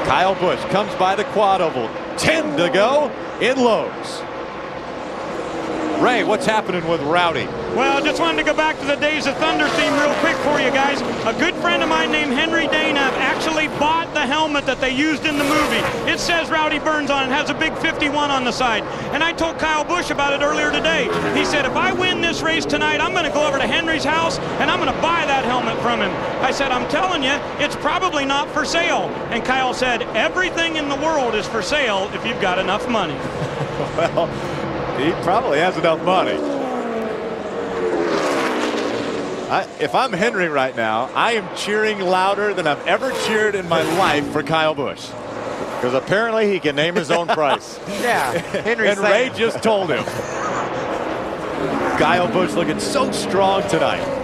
Kyle Busch comes by the quad oval. 10 to go in Lowe's. Ray, what's happening with Rowdy? Well, I just wanted to go back to the Days of Thunder theme real quick for you guys. A good friend of mine named Henry Dana actually bought the helmet that they used in the movie. It says Rowdy Burns on it, has a big 51 on the side. And I told Kyle Busch about it earlier today. He said, if I win this race tonight, I'm going to go over to Henry's house and I'm going to buy that helmet from him. I said, I'm telling you, it's probably not for sale. And Kyle said, everything in the world is for sale if you've got enough money. Well, he probably has enough money. If I'm Henry right now, I am cheering louder than I've ever cheered in my life for Kyle Busch. Because apparently he can name his own price. Yeah, Henry and Ray just told him. Kyle Busch looking so strong tonight.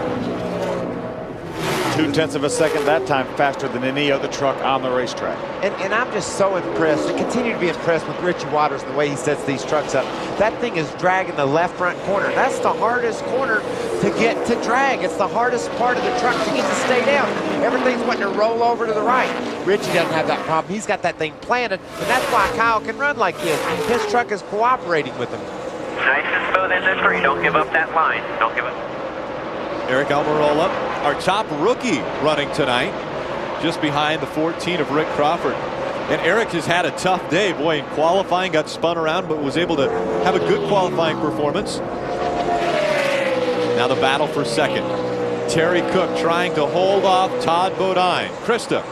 0.2 of a second that time faster than any other truck on the racetrack. And I'm just so impressed and continue to be impressed with Richie Waters and the way he sets these trucks up. That thing is dragging the left front corner. That's the hardest corner to get to drag. It's the hardest part of the truck to get to stay down. Everything's wanting to roll over to the right. Richie doesn't have that problem. He's got that thing planted, and that's why Kyle can run like this. His truck is cooperating with him. Nice and smooth in this three. Don't give up that line. Don't give up. Eric Almirola, our top rookie running tonight, just behind the 14 of Rick Crawford. And Eric has had a tough day. Boy, in qualifying, got spun around, but was able to have a good qualifying performance. Now the battle for second. Terry Cook trying to hold off Todd Bodine. Krista.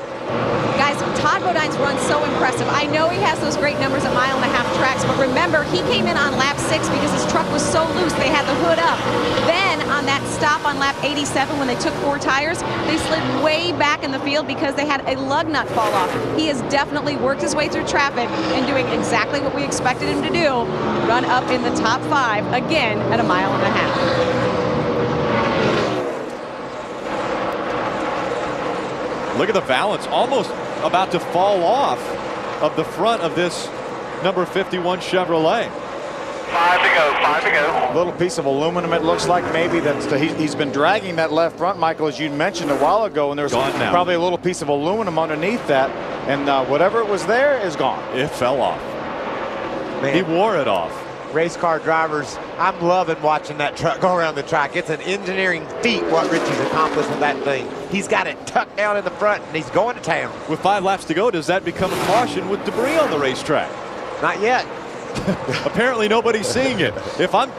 Guys, Todd Bodine's run so impressive. I know he has those great numbers at 1.5 mile tracks, but remember, he came in on lap 6 because his truck was so loose, they had the hood up. Then on that stop on lap 87 when they took 4 tires, they slid way back in the field because they had a lug nut fall off. He has definitely worked his way through traffic and doing exactly what we expected him to do, run up in the top 5 again at 1.5 miles. Look at the balance, almost about to fall off of the front of this number 51 Chevrolet. 5 to go, 5 to go. Little piece of aluminum, it looks like maybe he's been dragging that left front, Michael, as you mentioned a while ago, and there's probably a little piece of aluminum underneath that, and whatever it was there is gone. It fell off. Man. He wore it off. Race car drivers, I'm loving watching that truck go around the track. It's an engineering feat what Richie's accomplished with that thing. He's got it tucked down in the front and he's going to town. With 5 laps to go, does that become a caution with debris on the racetrack? Not yet. Apparently nobody's seeing it. If I'm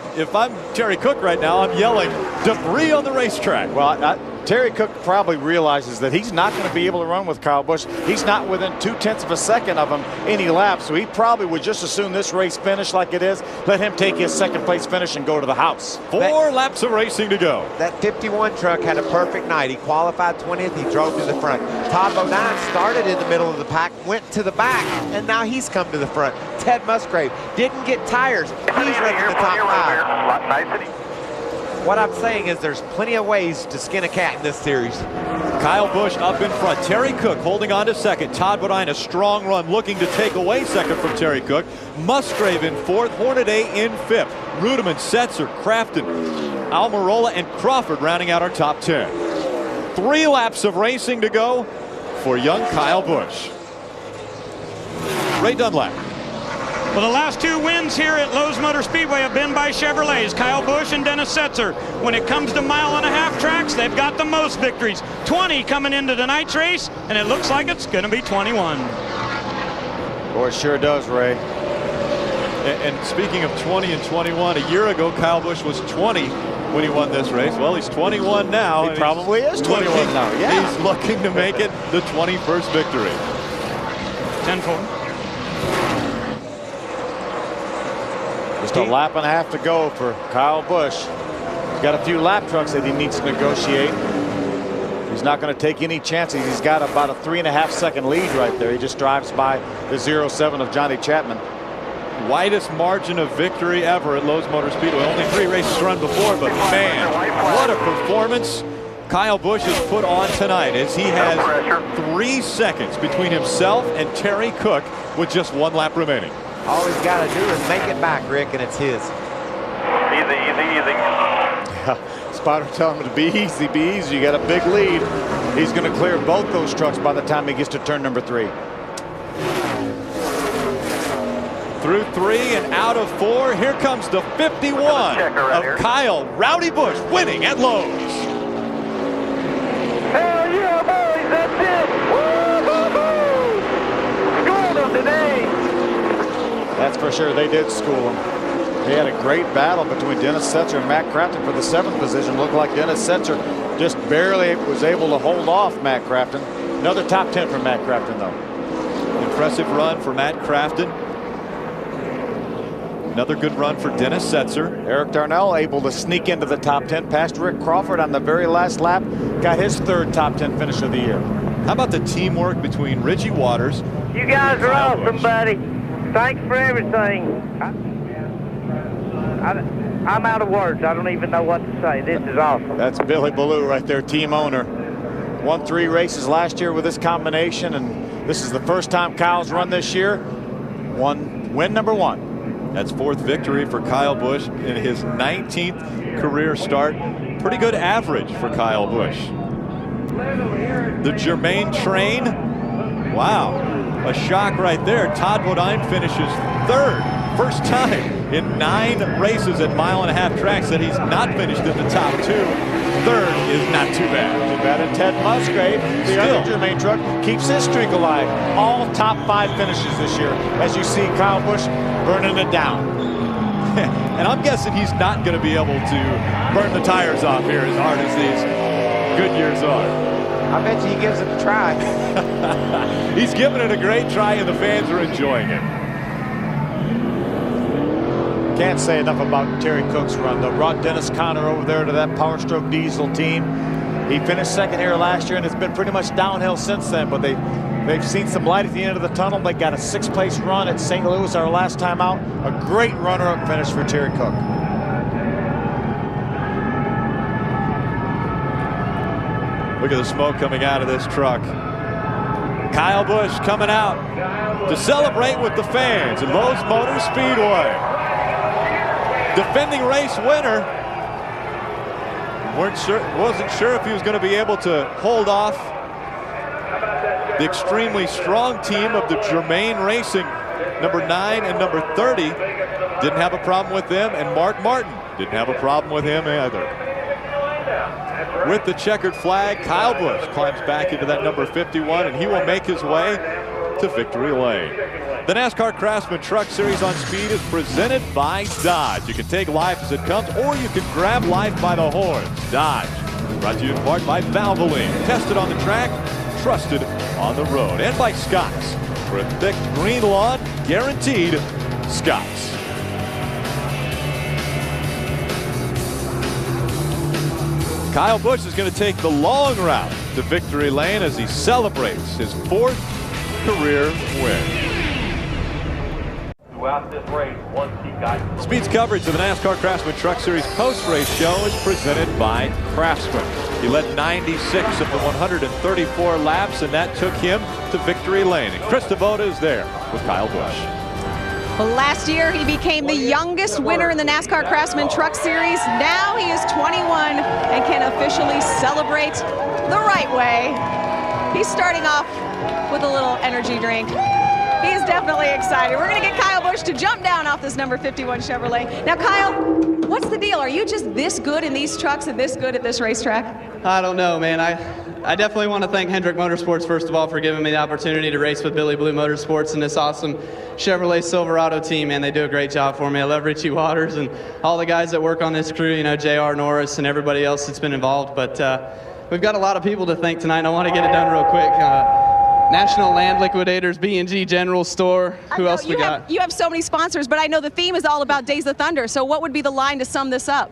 Terry Cook right now, I'm yelling debris on the racetrack. Well, Terry Cook probably realizes that he's not going to be able to run with Kyle Busch. He's not within 0.2 of a second of him any lap, so he probably would just as soon this race finish like it is, let him take his second place finish and go to the house. 4 laps of racing to go. That 51 truck had a perfect night. He qualified 20th. He drove to the front. Todd Bodine started in the middle of the pack, went to the back, and now he's come to the front. Ted Musgrave didn't get tires. He's running the top 5. Nice and What I'm saying is there's plenty of ways to skin a cat in this series. Kyle Busch up in front. Terry Cook holding on to second. Todd Bodine a strong run looking to take away second from Terry Cook. Musgrave in 4th. Hornaday in 5th. Rudeman, Setzer, Crafton, Almirola, and Crawford rounding out our top 10. 3 laps of racing to go for young Kyle Busch. Ray Dunlap. Well, the last 2 wins here at Lowe's Motor Speedway have been by Chevrolets, Kyle Busch and Dennis Setzer. When it comes to 1.5 mile tracks, they've got the most victories. 20 coming into tonight's race, and it looks like it's going to be 21. Boy, it sure does, Ray. And speaking of 20 and 21, a year ago, Kyle Busch was 20 when he won this race. Well, he's 21 now. He probably is 21 now, yeah. He's looking to make it the 21st victory. 10-4. Just a lap and a half to go for Kyle Busch. He's got a few lap trucks that he needs to negotiate. He's not going to take any chances. He's got about a 3.5 second lead right there. He just drives by the 0.7 of Johnny Chapman. Widest margin of victory ever at Lowe's Motor Speedway. Only 3 races run before, but man, what a performance Kyle Busch has put on tonight as he has 3 seconds between himself and Terry Cook with just 1 lap remaining. All he's got to do is make it back, Rick, and it's his. Easy, easy, easy. Yeah, Spotter telling him to be easy, be easy. You got a big lead. He's going to clear both those trucks by the time he gets to turn number 3. Through 3 and out of 4. Here comes the 51 of Kyle Rowdy Busch winning at Lowe's. Hell yeah, boys, that's it. Woo-hoo-hoo! Schooled them today. That's for sure. They did school him. They had a great battle between Dennis Setzer and Matt Crafton for the 7th position. Looked like Dennis Setzer just barely was able to hold off Matt Crafton. Another top 10 for Matt Crafton, though. Impressive run for Matt Crafton. Another good run for Dennis Setzer. Eric Darnell able to sneak into the top 10 past Rick Crawford on the very last lap. Got his 3rd top 10 finish of the year. How about the teamwork between Richie Waters? You guys are awesome, buddy. Thanks for everything. I'm out of words. I don't even know what to say. This is awesome. That's Billy Ballou right there, team owner. Won 3 races last year with this combination, and this is the first time Kyle's run this year. Win number 1. That's 4th victory for Kyle Busch in his 19th career start. Pretty good average for Kyle Busch. The Germain train. Wow, a shock right there. Todd Bodine finishes 3rd. First time in 9 races at 1.5 mile tracks that he's not finished in the top 2. 3rd is not too bad. Too bad. And Ted Musgrave, the other Germain truck, keeps his streak alive. All top 5 finishes this year. As you see Kyle Busch burning it down. And I'm guessing he's not going to be able to burn the tires off here as hard as these good years are. I bet you he gives it a try. He's giving it a great try, and the fans are enjoying it. Can't say enough about Terry Cook's run. They brought Dennis Conner over there to that Power Stroke Diesel team. He finished 2nd here last year, and it's been pretty much downhill since then. But they've seen some light at the end of the tunnel. They got a 6th place run at St. Louis our last time out. A great runner-up finish for Terry Cook. Look at the smoke coming out of this truck. Kyle Busch coming out to celebrate with the fans at Lowe's Motor Speedway. Defending race winner. Wasn't sure if he was going to be able to hold off the extremely strong team of the Germain Racing, number 9 and number 30. Didn't have a problem with them, and Mark Martin didn't have a problem with him either. With the checkered flag, Kyle Busch climbs back into that number 51, and he will make his way to victory lane. The NASCAR Craftsman Truck Series on Speed is presented by Dodge. You can take life as it comes, or you can grab life by the horns. Dodge, brought to you in part by Valvoline. Tested on the track, trusted on the road. And by Scott's. For a thick green lawn, guaranteed Scott's. Kyle Busch is going to take the long route to victory lane as he celebrates his 4th career win. Throughout this race, one key guy. Speed's coverage of the NASCAR Craftsman Truck Series post-race show is presented by Craftsman. He led 96 of the 134 laps, and that took him to victory lane. And Chris Devoda is there with Kyle Busch. Well, last year he became the youngest winner in the NASCAR Craftsman Truck Series. Now he is 21 and can officially celebrate the right way. He's starting off with a little energy drink. He's definitely excited. We're going to get Kyle Busch to jump down off this number 51 Chevrolet. Now, Kyle, what's the deal? Are you just this good in these trucks and this good at this racetrack? I don't know, man. I definitely want to thank Hendrick Motorsports, first of all, for giving me the opportunity to race with Billy Blue Motorsports and this awesome Chevrolet Silverado team, man. They do a great job for me. I love Richie Waters and all the guys that work on this crew, you know, JR Norris and everybody else that's been involved. But we've got a lot of people to thank tonight, and I want to get it done real quick. National Land Liquidators, B&G General Store. Who else we got? You have so many sponsors, but I know the theme is all about Days of Thunder. So what would be the line to sum this up?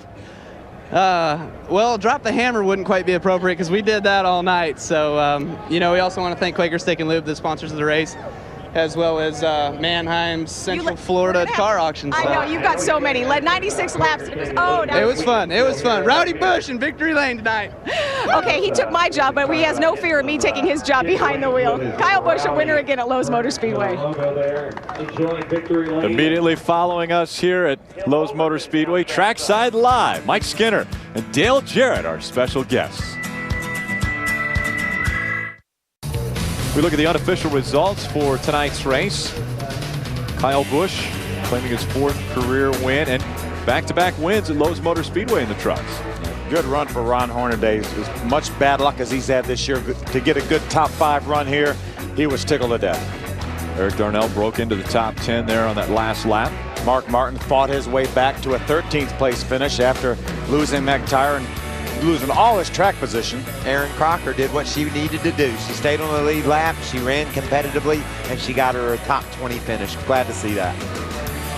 Well, Drop the Hammer wouldn't quite be appropriate because we did that all night. So, you know, we also want to thank Quaker Steak and Lube, the sponsors of the race, as well as Mannheim's Central Florida car auction. I know, you've got so many. Led 96 laps. It was fun. It was fun. Rowdy Busch in victory lane tonight. Okay, he took my job, but he has no fear of me taking his job behind the wheel. Kyle Busch, a winner again at Lowe's Motor Speedway. Immediately following us here at Lowe's Motor Speedway, Trackside Live, Mike Skinner and Dale Jarrett, our special guests. We look at the unofficial results for tonight's race. Kyle Busch claiming his 4th career win and back-to-back wins at Lowe's Motor Speedway in the trucks. Good run for Ron Hornaday. As much bad luck as he's had this year, to get a good top 5 run here, he was tickled to death. Eric Darnell broke into the top 10 there on that last lap. Mark Martin fought his way back to a 13th place finish after losing McTire and losing all his track position. Erin Crocker did what she needed to do. She stayed on the lead lap, she ran competitively, and she got her a top 20 finish. Glad to see that.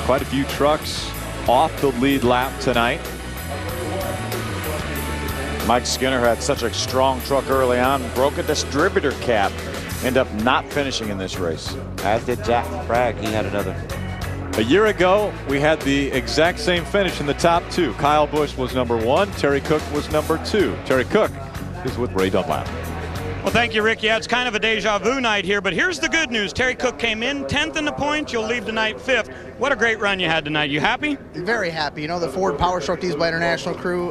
Quite a few trucks off the lead lap tonight. Mike Skinner had such a strong truck early on, broke a distributor cap, ended up not finishing in this race. As did Jack Bragg, he had another. A year ago, we had the exact same finish in the top 2. Kyle Busch was number 1, Terry Cook was number 2. Terry Cook is with Ray Dunlap. Well, thank you, Rick. Yeah, it's kind of a deja vu night here, but here's the good news. Terry Cook came in 10th in the points. You'll leave tonight 5th. What a great run you had tonight. You happy? Very happy. You know, the Ford Power Stroke Diesel International crew,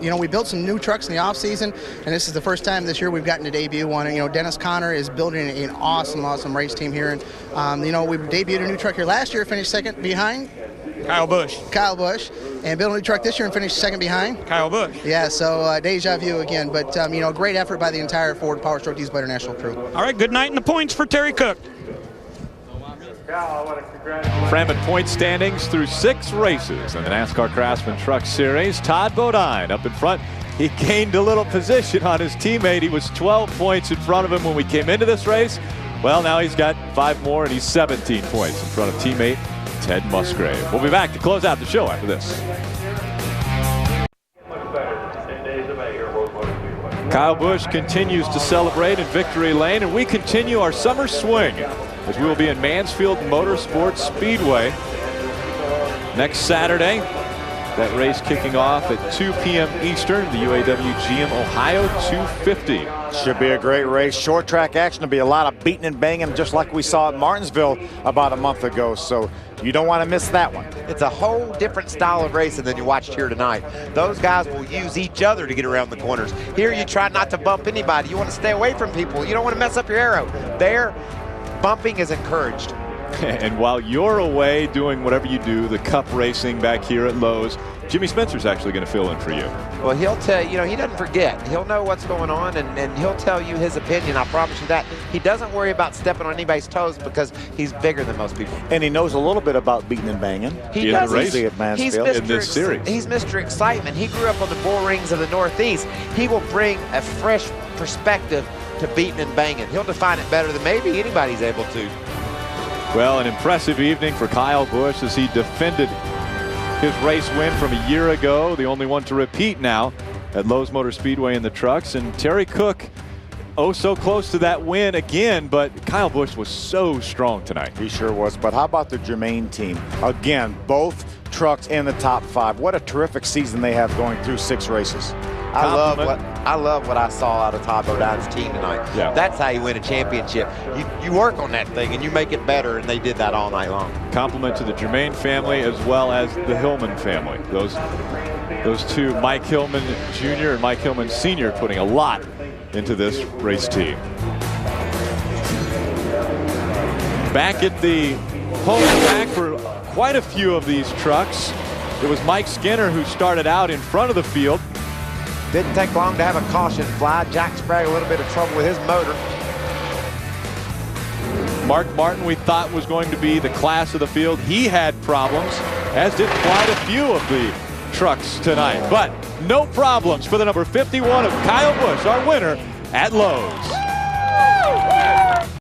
you know, we built some new trucks in the offseason, and this is the first time this year we've gotten to debut one. And, you know, Dennis Conner is building an awesome race team here. And, you know, we debuted a new truck here last year, finished 2nd behind Kyle Busch. And built a new truck this year and finished 2nd behind Kyle Busch. Yeah, so deja vu again. But, you know, great effort by the entire Ford Power Stroke Diesel International crew. All right, good night in the points for Terry Cook. Framing point standings through 6 races in the NASCAR Craftsman Truck Series. Todd Bodine up in front. He gained a little position on his teammate. He was 12 points in front of him when we came into this race. Well, now he's got 5 more, and he's 17 points in front of teammate Ted Musgrave. We'll be back to close out the show after this. Kyle Busch continues to celebrate in victory lane, and we continue our summer swing as we will be in Mansfield Motorsports Speedway next Saturday. That race kicking off at 2 p.m. Eastern, the UAW GM Ohio 250. Should be a great race. Short track action. There'll be a lot of beating and banging, just like we saw at Martinsville about a month ago. So you don't want to miss that one. It's a whole different style of racing than you watched here tonight. Those guys will use each other to get around the corners. Here you try not to bump anybody. You want to stay away from people. You don't want to mess up your arrow. There, bumping is encouraged. And while you're away doing whatever you do, the cup racing back here at Lowe's, Jimmy Spencer's actually going to fill in for you. Well, he'll tell you, he doesn't forget. He'll know what's going on, and he'll tell you his opinion. I promise you that. He doesn't worry about stepping on anybody's toes because he's bigger than most people. And he knows a little bit about beating and banging. He does. The race at Mansfield. In this series. He's Mr. Excitement. He grew up on the bull rings of the Northeast. He will bring a fresh perspective to beating and banging. He'll define it better than maybe anybody's able to. Well, an impressive evening for Kyle Busch as he defended his race win from a year ago, the only one to repeat now at Lowe's Motor Speedway in the trucks. And Terry Cook, oh so close to that win again, but Kyle Busch was so strong tonight. He sure was. But how about the Germain team? Again, both trucks in the top 5. What a terrific season they have going through 6 races. I love what I saw out of Todd Bodine's team tonight. Yeah. That's how you win a championship. You work on that thing and you make it better, and they did that all night long. Compliment to the Germain family as well as the Hillman family. Those two, Mike Hillman Jr. and Mike Hillman Sr., putting a lot into this race team. Back at the home track for quite a few of these trucks, it was Mike Skinner who started out in front of the field. Didn't take long to have a caution fly. Jack Sprague a little bit of trouble with his motor. Mark Martin, we thought was going to be the class of the field. He had problems, as did quite a few of the trucks tonight. But no problems for the number 51 of Kyle Busch, our winner at Lowe's.